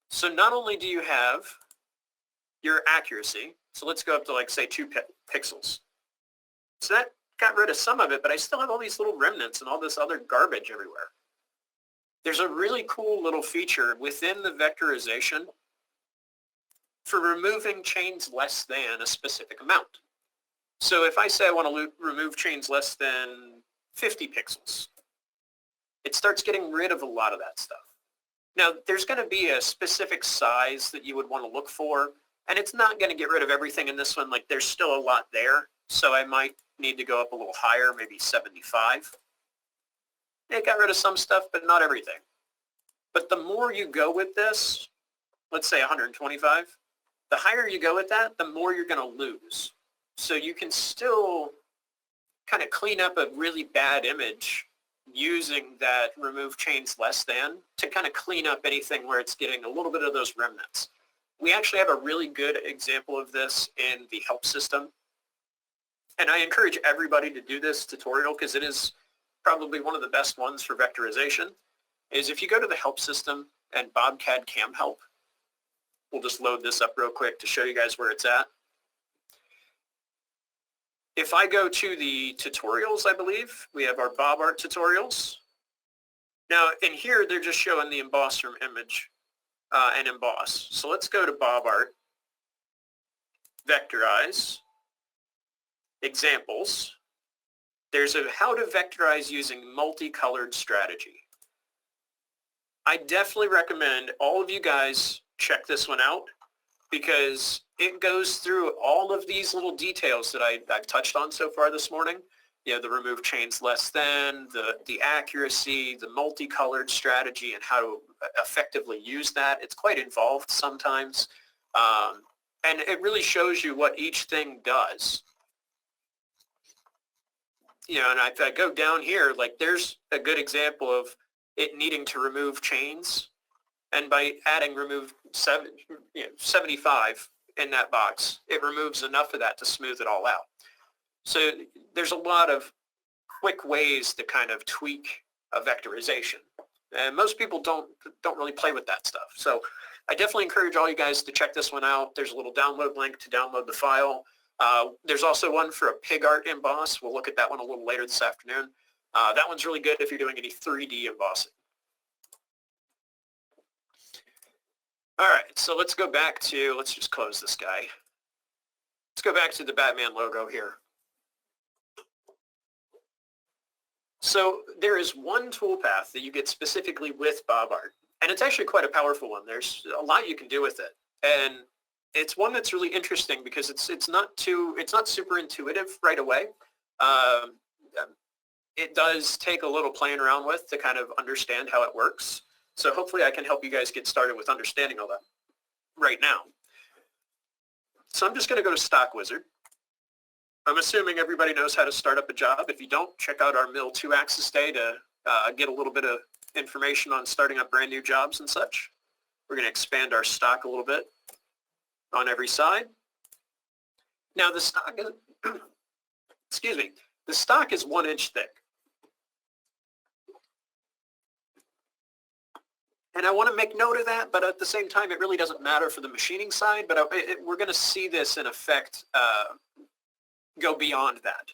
So not only do you have your accuracy, so let's go up to like say 2 pixels. So that got rid of some of it, but I still have all these little remnants and all this other garbage everywhere. There's a really cool little feature within the vectorization for removing chains less than a specific amount. So if I say I want to remove chains less than 50 pixels, it starts getting rid of a lot of that stuff. Now, there's going to be a specific size that you would want to look for, and it's not going to get rid of everything in this one. Like, there's still a lot there, so I might need to go up a little higher, maybe 75. It got rid of some stuff, but not everything. But the more you go with this, let's say 125, the higher you go with that, the more you're going to lose. So you can still kind of clean up a really bad image using that remove chains less than to kind of clean up anything where it's getting a little bit of those remnants. We actually have a really good example of this in the help system. And I encourage everybody to do this tutorial because it is probably one of the best ones for vectorization, is if you go to the help system and BobCAD-CAM help, we'll just load this up real quick to show you guys where it's at. If I go to the tutorials, I believe, we have our BobART tutorials. Now, in here, they're just showing the emboss from image and emboss. So let's go to BobART, Vectorize, Examples. There's a how to vectorize using multicolored strategy. I definitely recommend all of you guys check this one out because it goes through all of these little details that I've touched on so far this morning. You know, the remove chains less than, the accuracy, the multicolored strategy, and how to effectively use that. It's quite involved sometimes. And it really shows you what each thing does. You know, and if I go down here, like there's a good example of it needing to remove chains. And by adding remove 75 in that box, it removes enough of that to smooth it all out. So there's a lot of quick ways to kind of tweak a vectorization. And most people don't really play with that stuff. So I definitely encourage all you guys to check this one out. There's a little download link to download the file. There's also one for a PigArt emboss. We'll look at that one a little later this afternoon. That one's really good if you're doing any 3D embossing. All right, so let's go back to, let's just close this guy. Let's go back to the Batman logo here. So there is one toolpath that you get specifically with BobART, and it's actually quite a powerful one. There's a lot you can do with it, and it's one that's really interesting because it's not super intuitive right away. It does take a little playing around with to kind of understand how it works. So hopefully I can help you guys get started with understanding all that right now. So I'm just going to go to Stock Wizard. I'm assuming everybody knows how to start up a job. If you don't, check out our Mill 2-axis day to get a little bit of information on starting up brand new jobs and such. We're going to expand our stock a little bit on every side. Now the stock is, excuse me, the stock is 1 inch thick. And I want to make note of that, but at the same time, it really doesn't matter for the machining side, but we're going to see this in effect go beyond that.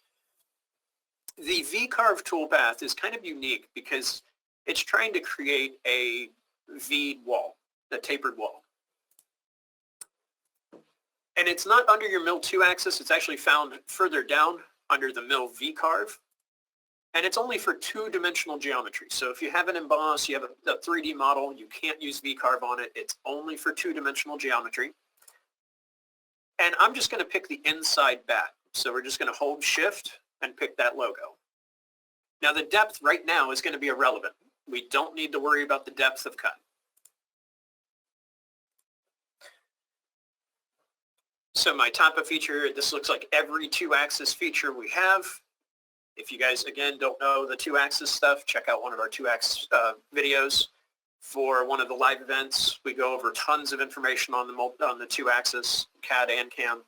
The V-carve toolpath is kind of unique because it's trying to create a V wall, a tapered wall. And it's not under your Mill 2-axis, it's actually found further down under the Mill V-carve. And it's only for 2-dimensional geometry. So if you have an emboss, you have a 3D model, you can't use V-carve on it. It's only for 2-dimensional geometry. And I'm just going to pick the inside back. So we're just going to hold Shift and pick that logo. Now the depth right now is going to be irrelevant. We don't need to worry about the depth of cut. So my top of feature, this looks like every 2-axis feature we have. If you guys, again, don't know the 2-axis stuff, check out one of our 2-axis videos. For one of the live events, we go over tons of information on the 2-axis, CAD and CAM.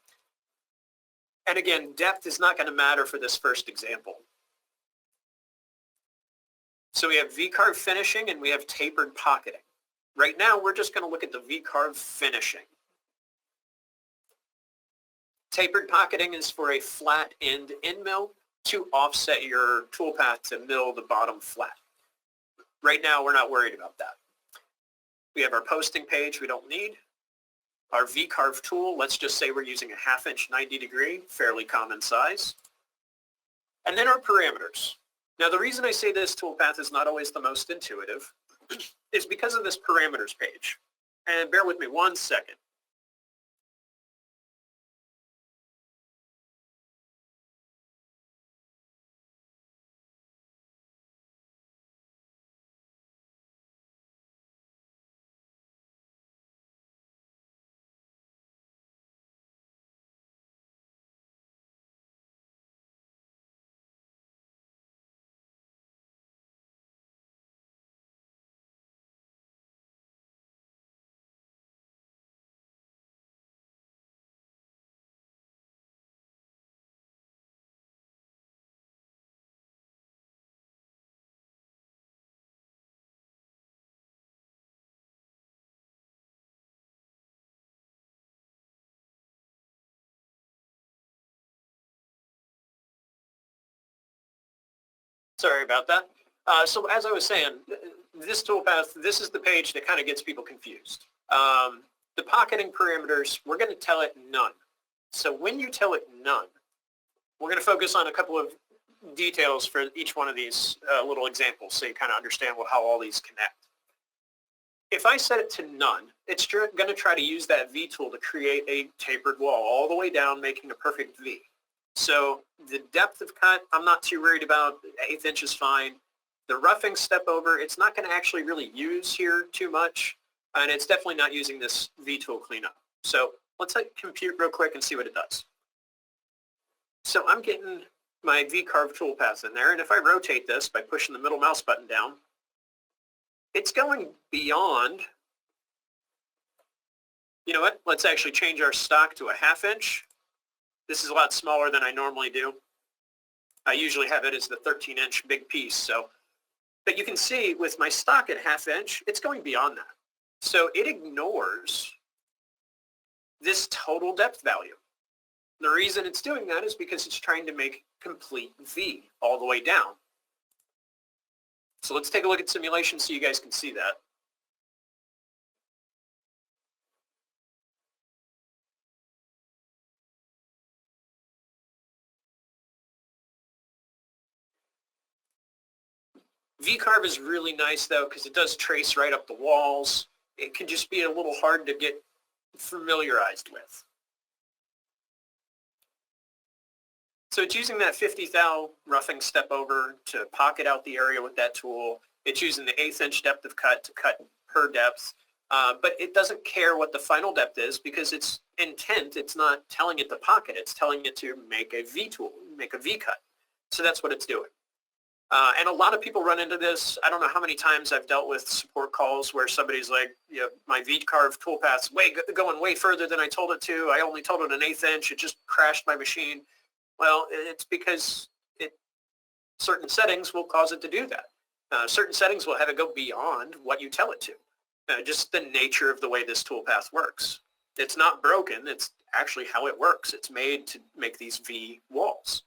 And again, depth is not going to matter for this first example. So we have V-carve finishing and we have tapered pocketing. Right now, we're just going to look at the V-carve finishing. Tapered pocketing is for a flat end mill to offset your toolpath to mill the bottom flat. Right now, we're not worried about that. We have our posting page we don't need. Our V-carve tool, let's just say we're using a 1/2" 90 degree, fairly common size. And then our parameters. Now, the reason I say this toolpath is not always the most intuitive is because of this parameters page. And bear with me 1 second. Sorry about that. So as I was saying, this toolpath, this is the page that kind of gets people confused. The pocketing parameters, we're going to tell it none. So when you tell it none, we're going to focus on a couple of details for each one of these little examples so you kind of understand how all these connect. If I set it to none, it's going to try to use that V tool to create a tapered wall all the way down, making a perfect V. So the depth of cut, I'm not too worried about. 1/8 inch is fine. The roughing step over, it's not going to actually really use here too much. And it's definitely not using this V tool cleanup. So let's compute real quick and see what it does. So I'm getting my V-carve toolpath in there. And if I rotate this by pushing the middle mouse button down, it's going beyond. You know what? Let's actually change our stock to a 1/2 inch. This is a lot smaller than I normally do. I usually have it as the 13-inch big piece. So, but you can see with my stock at 1/2 inch, it's going beyond that. So it ignores this total depth value. The reason it's doing that is because it's trying to make complete V all the way down. So let's take a look at simulation so you guys can see that. V-carve is really nice though because it does trace right up the walls. It can just be a little hard to get familiarized with. So it's using that 50 thou roughing step over to pocket out the area with that tool. It's using the 1/8 inch depth of cut to cut per depth. But it doesn't care what the final depth is because its intent, it's not telling it to pocket. It's telling it to make a V tool, make a V cut. So that's what it's doing. And a lot of people run into this. I don't know how many times I've dealt with support calls where somebody's like, you know, my V-carve toolpath's going way further than I told it to. I only told it an 1/8 inch. It just crashed my machine. Well, it's because certain settings will cause it to do that. Certain settings will have it go beyond what you tell it to. Just the nature of the way this toolpath works. It's not broken. It's actually how it works. It's made to make these V walls.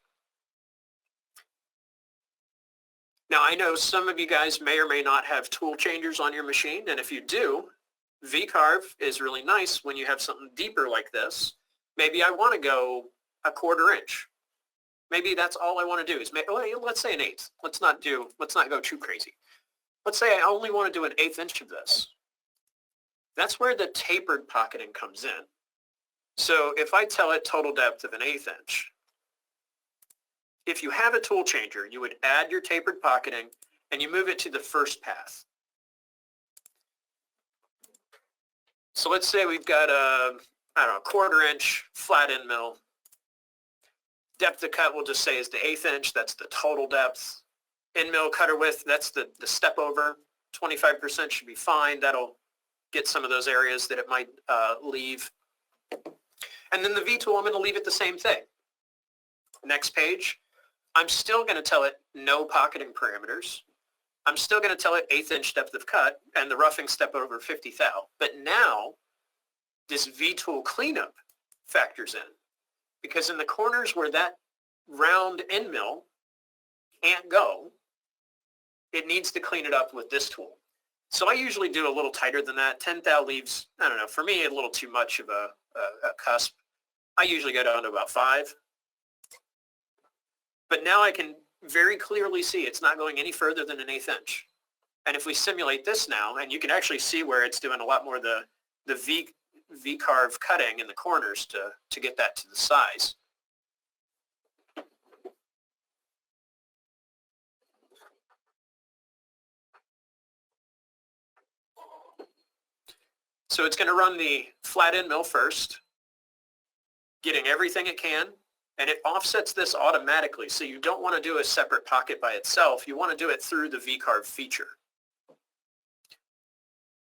Now, I know some of you guys may or may not have tool changers on your machine, and if you do, V-carve is really nice when you have something deeper like this. Maybe I want to go a 1/4 inch. Maybe that's all I want to do is let's say an 1/8. Let's not go too crazy. Let's say I only want to do an 1/8 inch of this. That's where the tapered pocketing comes in. So if I tell it total depth of an 1/8 inch, if you have a tool changer, you would add your tapered pocketing and you move it to the first path. So let's say we've got a, I don't know, 1/4 inch flat end mill. Depth of cut we'll just say is the 1/8 inch. That's the total depth. End mill cutter width, that's the step over. 25% should be fine. That'll get some of those areas that it might leave. And then the V tool, I'm going to leave it the same thing. Next page, I'm still going to tell it no pocketing parameters. I'm still going to tell it 1/8 inch depth of cut and the roughing step over 50 thou. But now this V tool cleanup factors in, because in the corners where that round end mill can't go, it needs to clean it up with this tool. So I usually do a little tighter than that. 10 thou leaves, I don't know, for me a little too much of a cusp. I usually go down to about 5. But now I can very clearly see it's not going any further than an 1/8 inch. And if we simulate this now, and you can actually see where it's doing a lot more the V-carve cutting in the corners to get that to the size. So it's going to run the flat end mill first, getting everything it can, and it offsets this automatically. So you don't want to do a separate pocket by itself. You want to do it through the V-carve feature.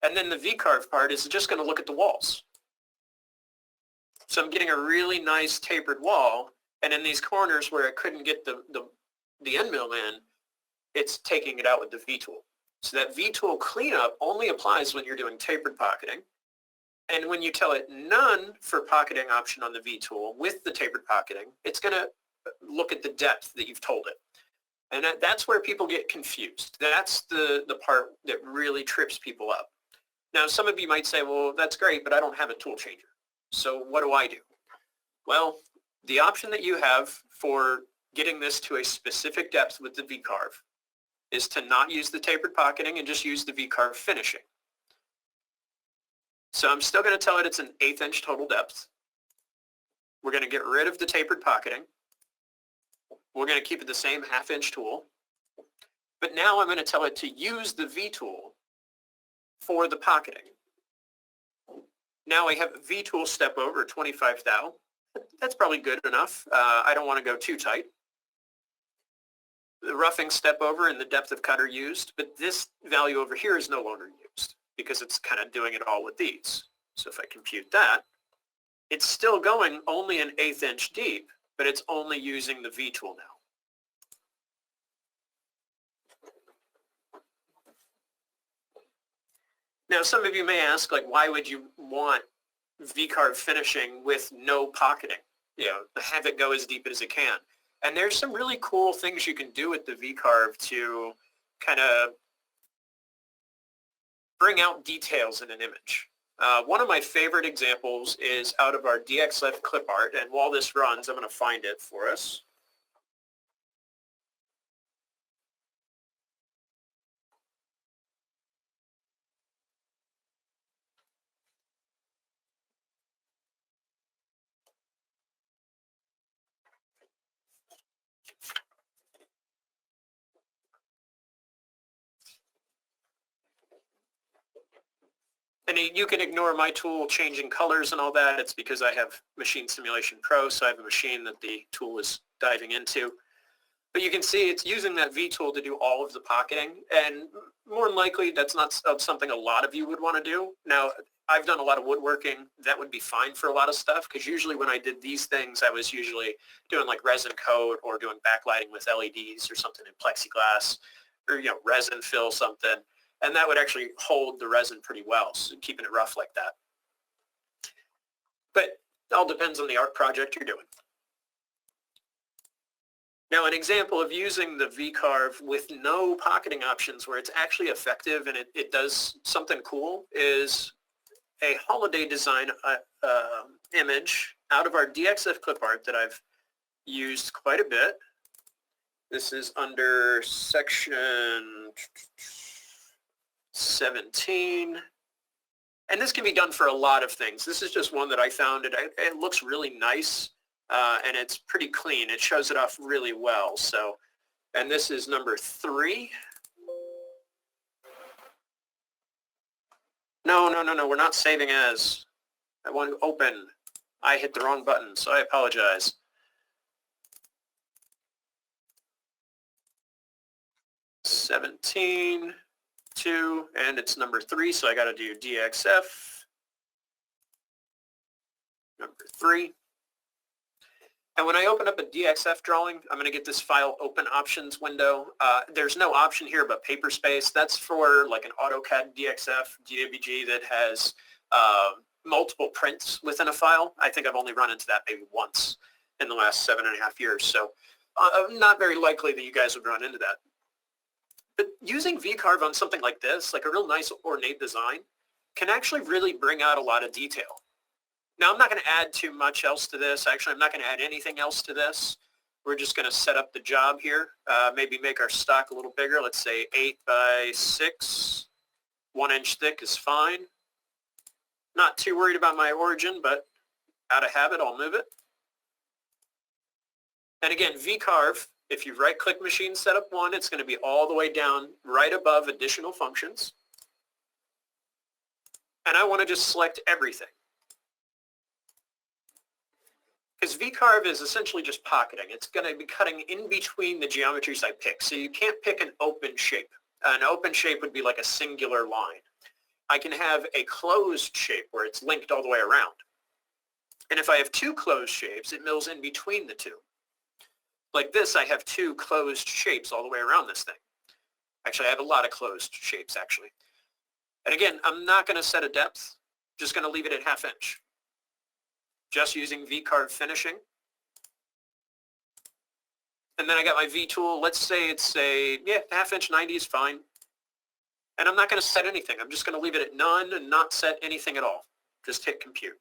And then the V-carve part is just going to look at the walls. So I'm getting a really nice tapered wall, and in these corners where it couldn't get the end mill in, it's taking it out with the V-tool. So that V-tool cleanup only applies when you're doing tapered pocketing. And when you tell it none for pocketing option on the V-tool with the tapered pocketing, it's going to look at the depth that you've told it. And that's where people get confused. That's the part that really trips people up. Now, some of you might say, well, that's great, but I don't have a tool changer. So what do I do? Well, the option that you have for getting this to a specific depth with the V-carve is to not use the tapered pocketing and just use the V-carve finishing. So I'm still going to tell it it's an 1/8 inch total depth. We're going to get rid of the tapered pocketing. We're going to keep it the same 1/2 inch tool. But now I'm going to tell it to use the V-tool for the pocketing. Now I have a V-tool step over 25 thou. That's probably good enough. I don't want to go too tight. The roughing step over and the depth of cut are used, but this value over here is no longer used because it's kind of doing it all with these. So if I compute that, it's still going only an 1/8 inch deep, but it's only using the V-tool now. Now, some of you may ask, like, why would you want V-carve finishing with no pocketing? You know, have it go as deep as it can. And there's some really cool things you can do with the V-carve to kind of bring out details in an image. One of my favorite examples is out of our DXF clip art, and while this runs, I'm going to find it for us. And you can ignore my tool changing colors and all that. It's because I have Machine Simulation Pro, so I have a machine that the tool is diving into. But you can see it's using that V-tool to do all of the pocketing, and more than likely that's not something a lot of you would want to do. Now, I've done a lot of woodworking. That would be fine for a lot of stuff, because usually when I did these things, I was usually doing like resin coat or doing backlighting with LEDs or something in plexiglass, or, you know, resin fill something. And that would actually hold the resin pretty well, so keeping it rough like that. But it all depends on the art project you're doing. Now, an example of using the V-carve with no pocketing options where it's actually effective and it does something cool is a holiday design image out of our DXF clip art that I've used quite a bit. This is under section 17, and this can be done for a lot of things. This is just one that I found. It looks really nice, and it's pretty clean. It shows it off really well. So, and this is number 3. No, we're not saving as. I want to open. I hit the wrong button, so I apologize. 17, 2, and it's number 3, so I got to do DXF, number 3. And when I open up a DXF drawing, I'm going to get this file open options window. There's no option here but paper space. That's for like an AutoCAD DXF, DWG that has multiple prints within a file. I think I've only run into that maybe once in the last 7.5 years. So not very likely that you guys would run into that. But using VCarve on something like this, like a real nice ornate design, can actually really bring out a lot of detail. Now, I'm not going to add too much else to this. Actually, I'm not going to add anything else to this. We're just going to set up the job here. Maybe make our stock a little bigger. Let's say 8 by 6. 1 inch thick is fine. Not too worried about my origin, but out of habit, I'll move it. And again, VCarve, if you right-click Machine Setup 1, it's going to be all the way down right above Additional Functions. And I want to just select everything. Because VCarve is essentially just pocketing. It's going to be cutting in between the geometries I pick. So you can't pick an open shape. An open shape would be like a singular line. I can have a closed shape where it's linked all the way around. And if I have 2 closed shapes, it mills in between the 2. Like this, I have 2 closed shapes all the way around this thing. Actually, I have a lot of closed shapes, actually. And again, I'm not going to set a depth. Just going to leave it at 1/2 inch. Just using VCarve finishing. And then I got my V tool. Let's say it's a, 1/2 inch 90 is fine. And I'm not going to set anything. I'm just going to leave it at none and not set anything at all. Just hit compute.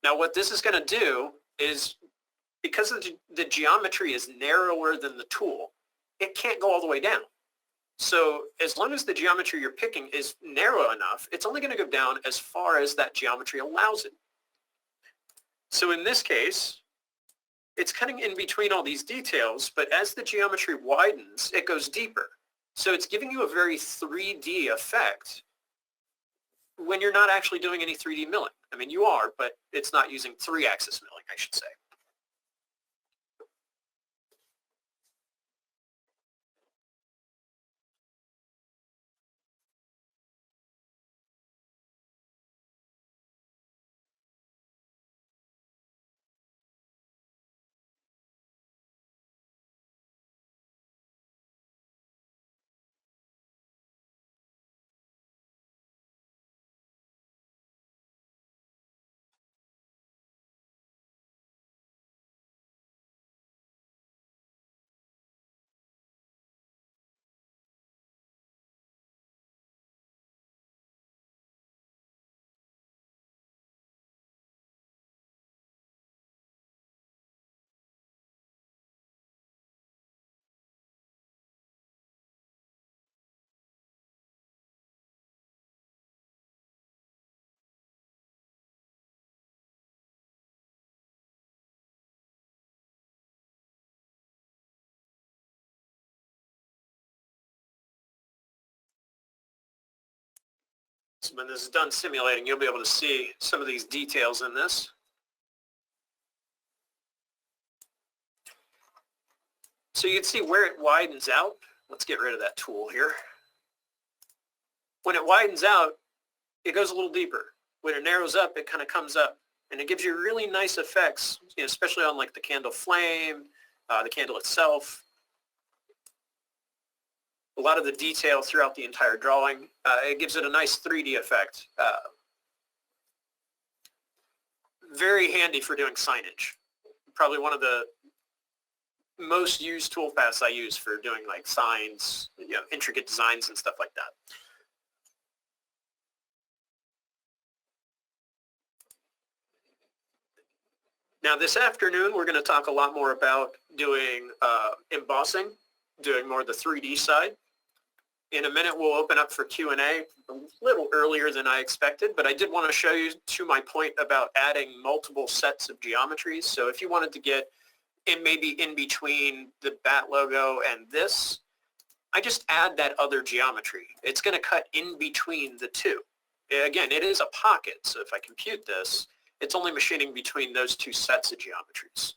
Now what this is going to do is, because the geometry is narrower than the tool, it can't go all the way down. So as long as the geometry you're picking is narrow enough, it's only going to go down as far as that geometry allows it. So in this case, it's cutting in between all these details, but as the geometry widens, it goes deeper. So it's giving you a very 3D effect when you're not actually doing any 3D milling. I mean, you are, but it's not using 3-axis milling, I should say. So when this is done simulating, you'll be able to see some of these details in this. So you can see where it widens out. Let's get rid of that tool here. When it widens out, it goes a little deeper. When it narrows up, it kind of comes up. And it gives you really nice effects, especially on like the candle flame, the candle itself. A lot of the detail throughout the entire drawing. It gives it a nice 3D effect. Very handy for doing signage. Probably one of the most used toolpaths I use for doing like signs, intricate designs and stuff like that. Now this afternoon, we're going to talk a lot more about doing embossing, doing more of the 3D side. In a minute, we'll open up for Q&A, a little earlier than I expected, but I did want to show you to my point about adding multiple sets of geometries. So if you wanted to get maybe in between the bat logo and this, I just add that other geometry. It's going to cut in between the two. Again, it is a pocket, so if I compute this, it's only machining between those 2 sets of geometries.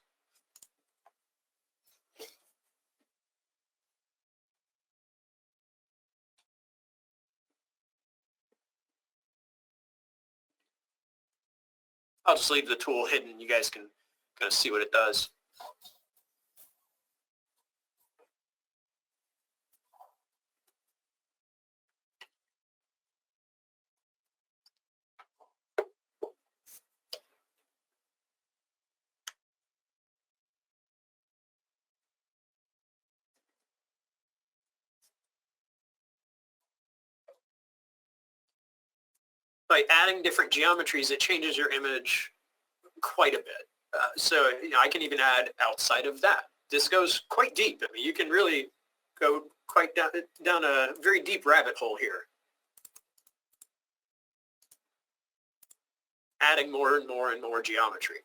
I'll just leave the tool hidden. You guys can kind of see what it does. By adding different geometries, it changes your image quite a bit. So I can even add outside of that. This goes quite deep. I mean, you can really go quite down a very deep rabbit hole here. Adding more and more and more geometry.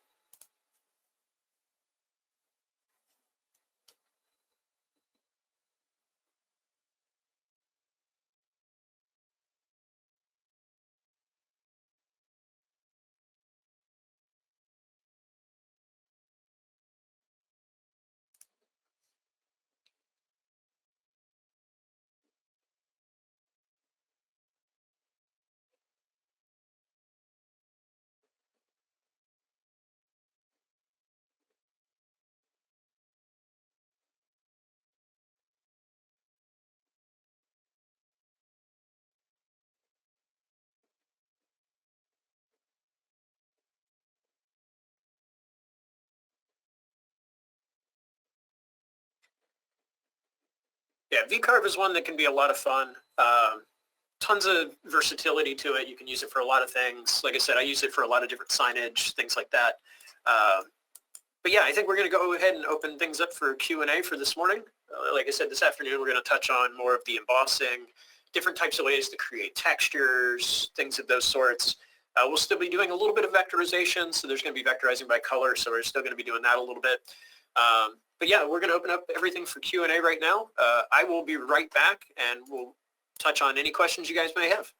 Yeah, VCarve is one that can be a lot of fun. Tons of versatility to it. You can use it for a lot of things. Like I said, I use it for a lot of different signage, things like that. But yeah, I think we're going to go ahead and open things up for Q&A for this morning. Like I said, this afternoon we're going to touch on more of the embossing, different types of ways to create textures, things of those sorts. We'll still be doing a little bit of vectorization, so there's going to be vectorizing by color, so we're still going to be doing that a little bit. But yeah, we're going to open up everything for Q&A right now. I will be right back, and we'll touch on any questions you guys may have.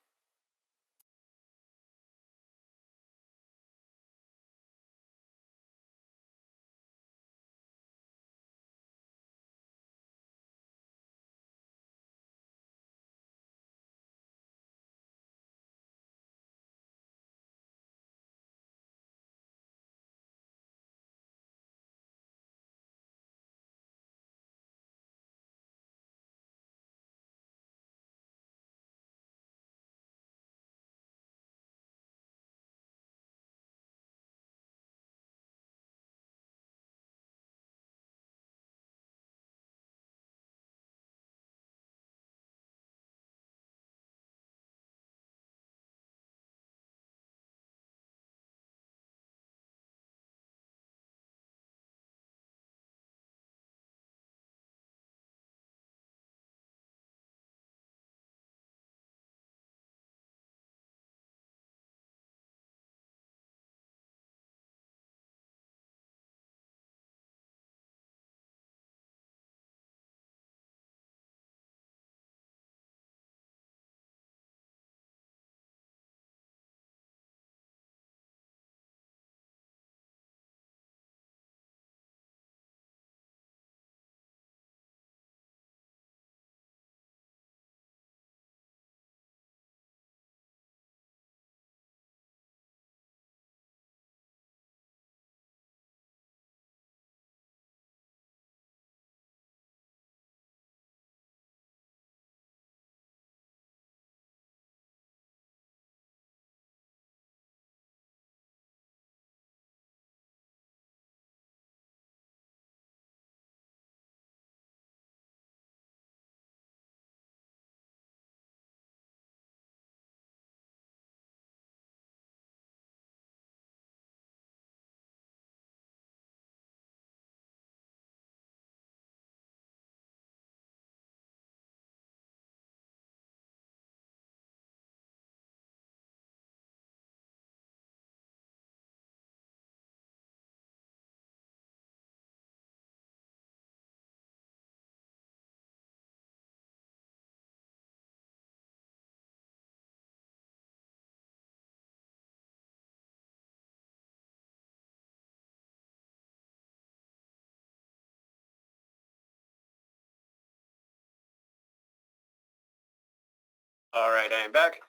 All right, I am back.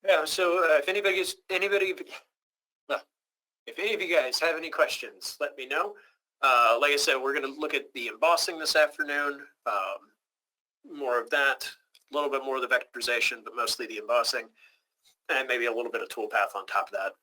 Yeah, so if anybody If any of you guys have any questions, let me know. Like I said, we're going to look at the embossing this afternoon. More of that, a little bit more of the vectorization, but mostly the embossing, and maybe a little bit of toolpath on top of that.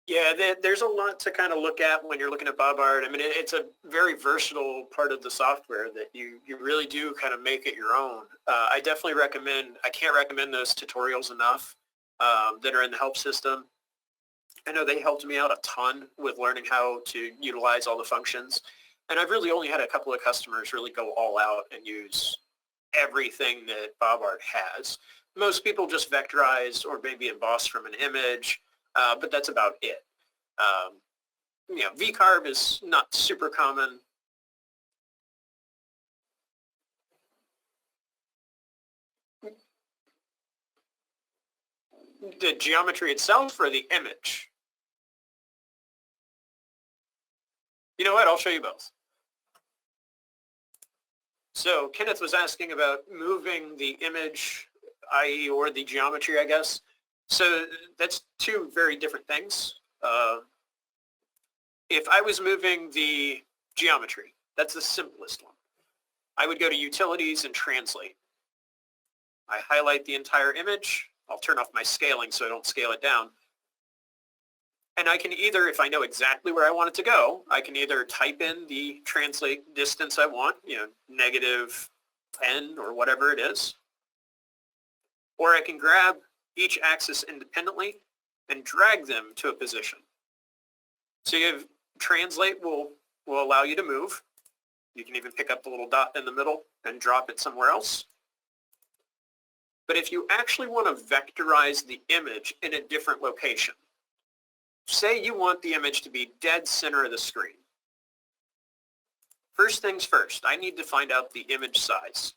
Yeah, there's a lot to kind of look at when you're looking at BobART. I mean, it's a very versatile part of the software that you really do kind of make it your own. I definitely recommend, I can't recommend those tutorials enough that are in the help system. I know they helped me out a ton with learning how to utilize all the functions. And I've really only had a couple of customers really go all out and use everything that BobART has. Most people just vectorize or maybe emboss from an image, but that's about it. You know, VCarve is not super common. The geometry itself or the image? You know what? I'll show you both. So Kenneth was asking about moving the image, i.e. or the geometry, I guess. So that's two very different things. If I was moving the geometry, that's the simplest one. I would go to Utilities and Translate. I highlight the entire image. I'll turn off my scaling so I don't scale it down. And I can either, if I know exactly where I want it to go, I can either type in the translate distance I want, you know, -10 or whatever it is, or I can grab each axis independently and drag them to a position. So you have translate will allow you to move. You can even pick up the little dot in the middle and drop it somewhere else. But if you actually want to vectorize the image in a different location, say you want the image to be dead center of the screen. First things first, I need to find out the image size.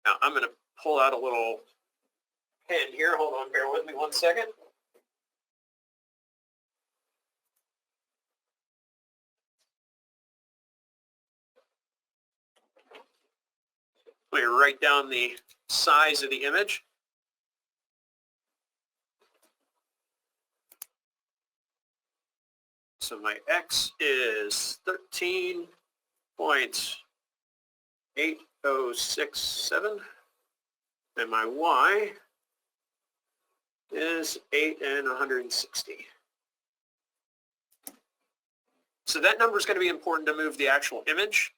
Now I'm going to pull out a little pen here. Hold on, bear with me 1 second. Let me write down the size of the image. So my X is 13.8067 and my Y is 8 and 160. So that number is going to be important to move the actual image.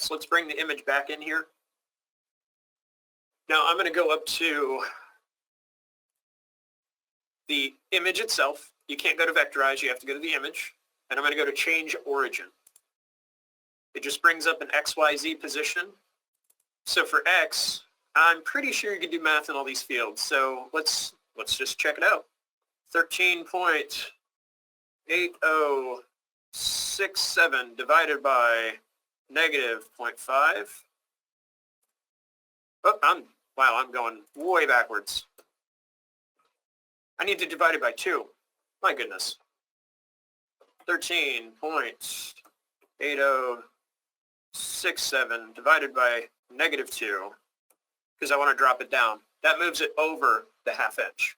So let's bring the image back in here. Now I'm going to go up to the image itself. You can't go to Vectorize, you have to go to the image. And I'm going to go to Change Origin. It just brings up an XYZ position. So for X, I'm pretty sure you can do math in all these fields. So let's just check it out. 13.8067 divided by -0.5. Oh, I'm going way backwards. I need to divide it by 2. My goodness. 13.8067 divided by -2, because I want to drop it down. That moves it over the ½ inch.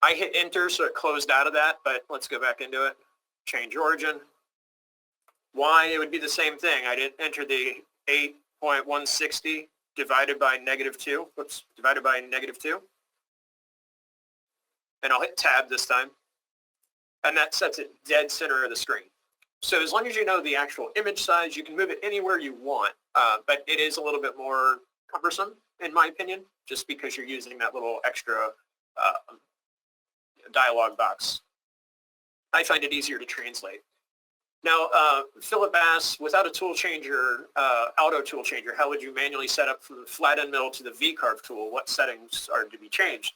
I hit enter, so it closed out of that, but let's go back into it. Change origin. Y, it would be the same thing. I didn't enter the 8.160 divided by -2. Whoops, divided by -2. And I'll hit tab this time. And that sets it dead center of the screen. So as long as you know the actual image size, you can move it anywhere you want, but it is a little bit more cumbersome, in my opinion, just because you're using that little extra dialog box. I find it easier to translate. Now, Philip asks, without a tool changer, auto tool changer, how would you manually set up from the flat end mill to the V-carve tool? What settings are to be changed?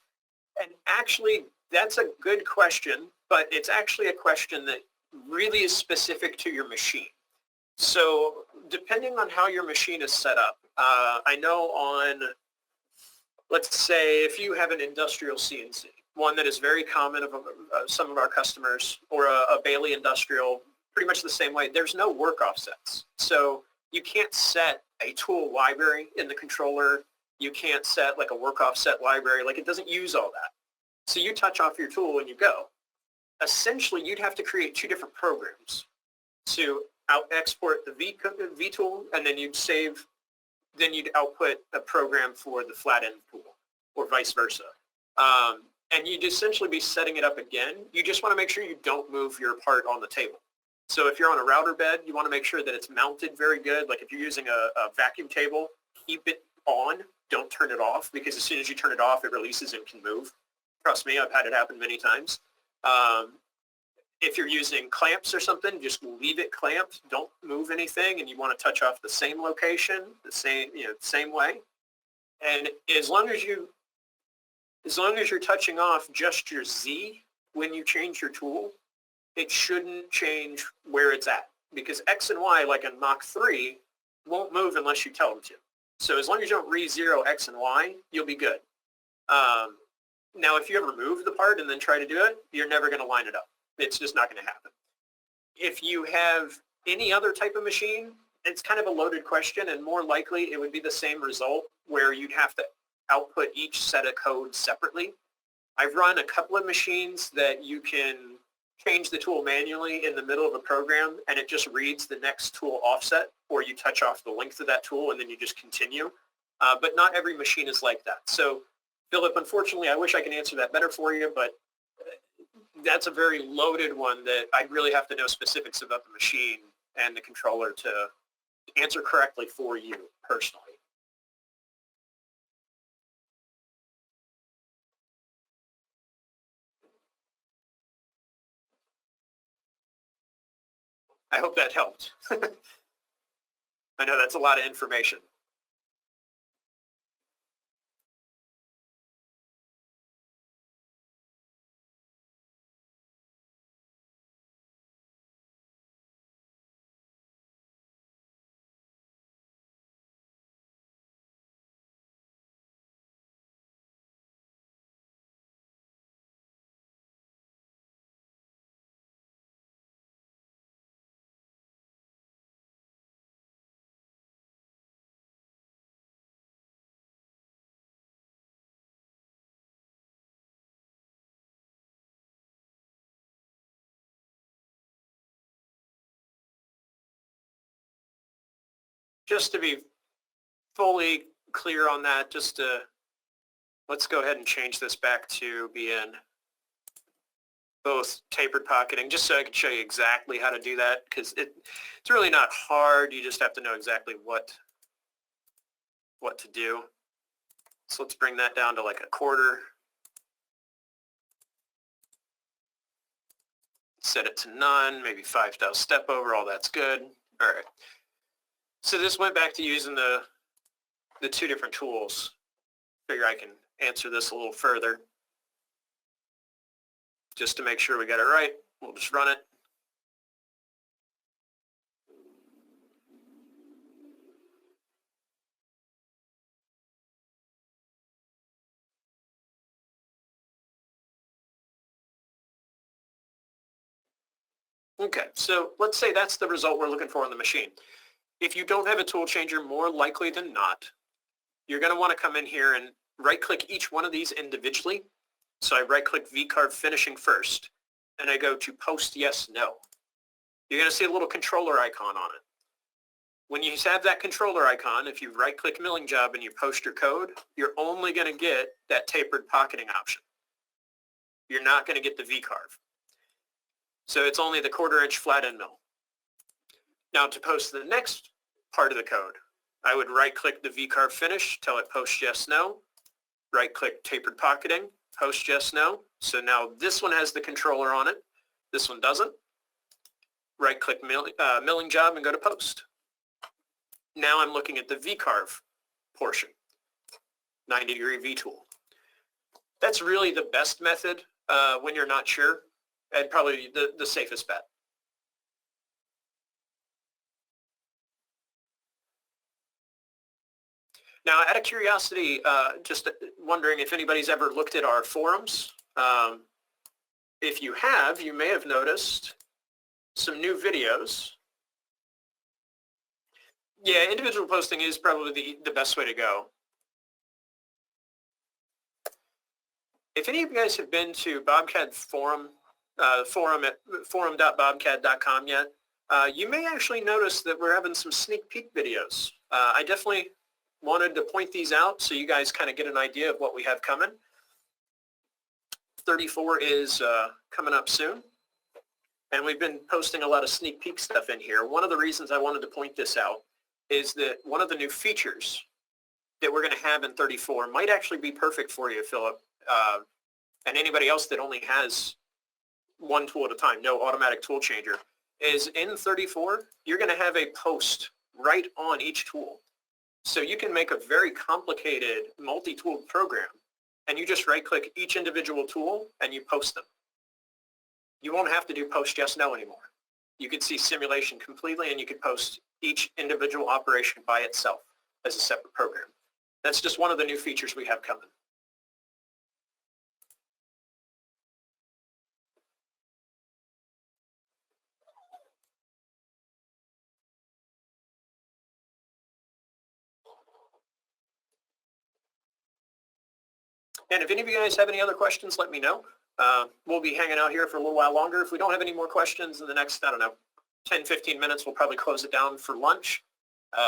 And actually, that's a good question, but it's actually a question that really is specific to your machine. So depending on how your machine is set up, I know on, let's say, if you have an industrial CNC, one that is very common of some of our customers, or a Bailey industrial, pretty much the same way, there's no work offsets. So you can't set a tool library in the controller. You can't set like a work offset library. Like, it doesn't use all that. So you touch off your tool and you go. Essentially, you'd have to create two different programs to export the V tool, and then you'd output a program for the flat end tool, or vice versa. And you'd essentially be setting it up again. You just want to make sure you don't move your part on the table. So if you're on a router bed, you want to make sure that it's mounted very good. Like if you're using a vacuum table, keep it on. Don't turn it off, because as soon as you turn it off, it releases and can move. Trust me, I've had it happen many times. If you're using clamps or something, just leave it clamped. Don't move anything, and you want to touch off the same location, the same way. And as long as you're touching off just your Z when you change your tool, it shouldn't change where it's at, because X and Y, like in Mach 3, won't move unless you tell them to. So as long as you don't re-zero X and Y, you'll be good. Now, if you ever move the part and then try to do it, you're never going to line it up. It's just not going to happen. If you have any other type of machine, it's kind of a loaded question, and more likely it would be the same result, where you'd have to output each set of code separately. I've run a couple of machines that you can change the tool manually in the middle of a program, and it just reads the next tool offset, or you touch off the length of that tool and then you just continue. But not every machine is like that. So, Philip, unfortunately, I wish I could answer that better for you, but that's a very loaded one that I'd really have to know specifics about the machine and the controller to answer correctly for you personally. I hope that helped. I know that's a lot of information. Just to be fully clear on that, let's go ahead and change this back to being both tapered pocketing, just so I can show you exactly how to do that, because it's really not hard. You just have to know exactly what to do. So let's bring that down to like a quarter. Set it to none, maybe 5,000 step over, all that's good. All right. So this went back to using the two different tools. Figure I can answer this a little further. Just to make sure we got it right, we'll just run it. Okay, so let's say that's the result we're looking for on the machine. If you don't have a tool changer, more likely than not, you're going to want to come in here and right-click each one of these individually. So I right-click V-carve finishing first, and I go to post yes, no. You're going to see a little controller icon on it. When you have that controller icon, if you right-click milling job and you post your code, you're only going to get that tapered pocketing option. You're not going to get the V-carve. So it's only the 1/4 inch flat end mill. Now to post the next part of the code, I would right-click the V-carve finish, tell it post yes, no, right-click tapered pocketing, post yes, no. So now this one has the controller on it. This one doesn't. Right-click milling job and go to post. Now I'm looking at the V-carve portion, 90-degree V-tool. That's really the best method when you're not sure, and probably the safest bet. Now, out of curiosity, just wondering if anybody's ever looked at our forums. If you have, you may have noticed some new videos. Yeah, individual posting is probably the best way to go. If any of you guys have been to BobCAD forum, forum at forum.bobcad.com yet, you may actually notice that we're having some sneak peek videos. I definitely wanted to point these out so you guys kind of get an idea of what we have coming. 34 is coming up soon, and we've been posting a lot of sneak peek stuff in here. One of the reasons I wanted to point this out is that one of the new features that we're going to have in 34 might actually be perfect for you, Philip, and anybody else that only has one tool at a time, no automatic tool changer, is in 34, you're going to have a post right on each tool. So you can make a very complicated multi-tool program, and you just right-click each individual tool and you post them. You won't have to do post yes, no anymore. You could see simulation completely, and you could post each individual operation by itself as a separate program. That's just one of the new features we have coming. And if any of you guys have any other questions, let me know. We'll be hanging out here for a little while longer. If we don't have any more questions in the next, I don't know, 10, 15 minutes, we'll probably close it down for lunch.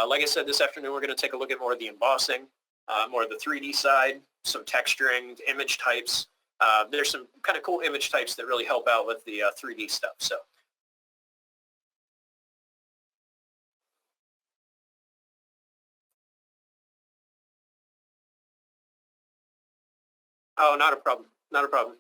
Like I said, this afternoon, we're going to take a look at more of the embossing, more of the 3D side, some texturing, image types. There's some kind of cool image types that really help out with the 3D stuff. So. Oh, not a problem. Not a problem.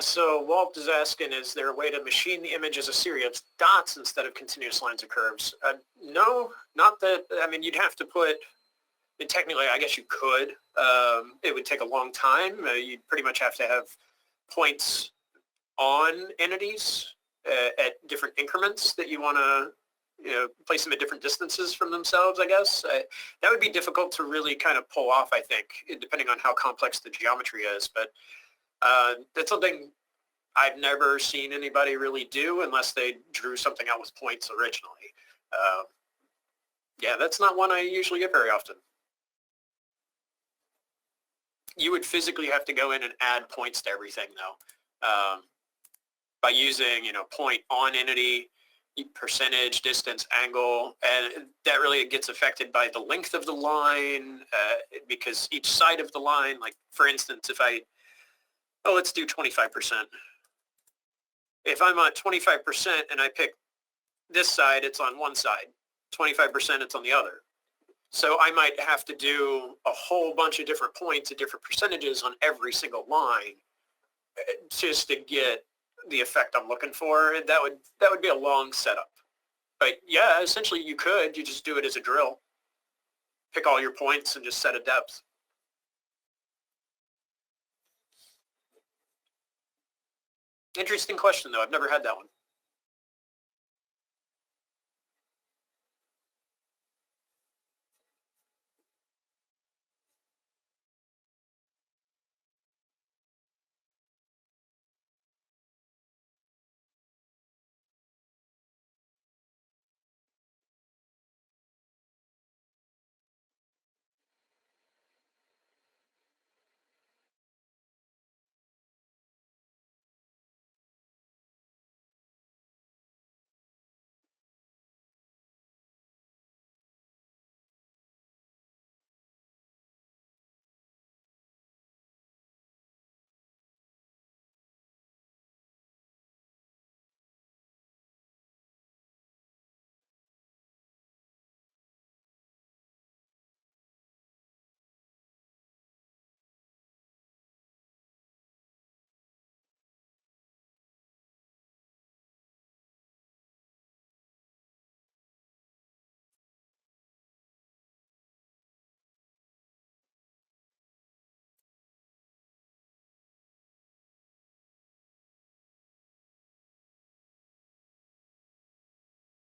So Walt is asking, is there a way to machine the image as a series of dots instead of continuous lines or curves? No, not that. I mean, you'd have to put, and technically, I guess you could. It would take a long time. You'd pretty much have to have points on entities at different increments that you want to place them at different distances from themselves, I guess. That would be difficult to really kind of pull off, I think, depending on how complex the geometry is. But that's something I've never seen anybody really do unless they drew something out with points originally. Yeah, that's not one I usually get very often. You would physically have to go in and add points to everything, though, by using, point on entity, percentage, distance, angle, and that really gets affected by the length of the line, because each side of the line, like for instance, if let's do 25%. If I'm on 25% and I pick this side, it's on one side. 25%, it's on the other. So I might have to do a whole bunch of different points at different percentages on every single line just to get the effect I'm looking for. And that would be a long setup. But yeah, essentially you just do it as a drill. Pick all your points and just set a depth. Interesting question, though. I've never had that one.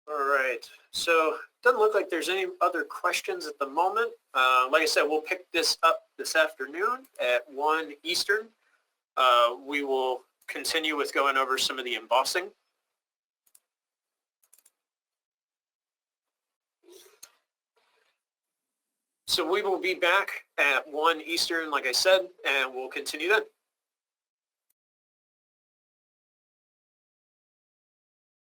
All right, so doesn't look like there's any other questions at the moment. Like I said, we'll pick this up this afternoon at 1 Eastern. We will continue with going over some of the embossing. So we will be back at 1 Eastern, like I said, and we'll continue then.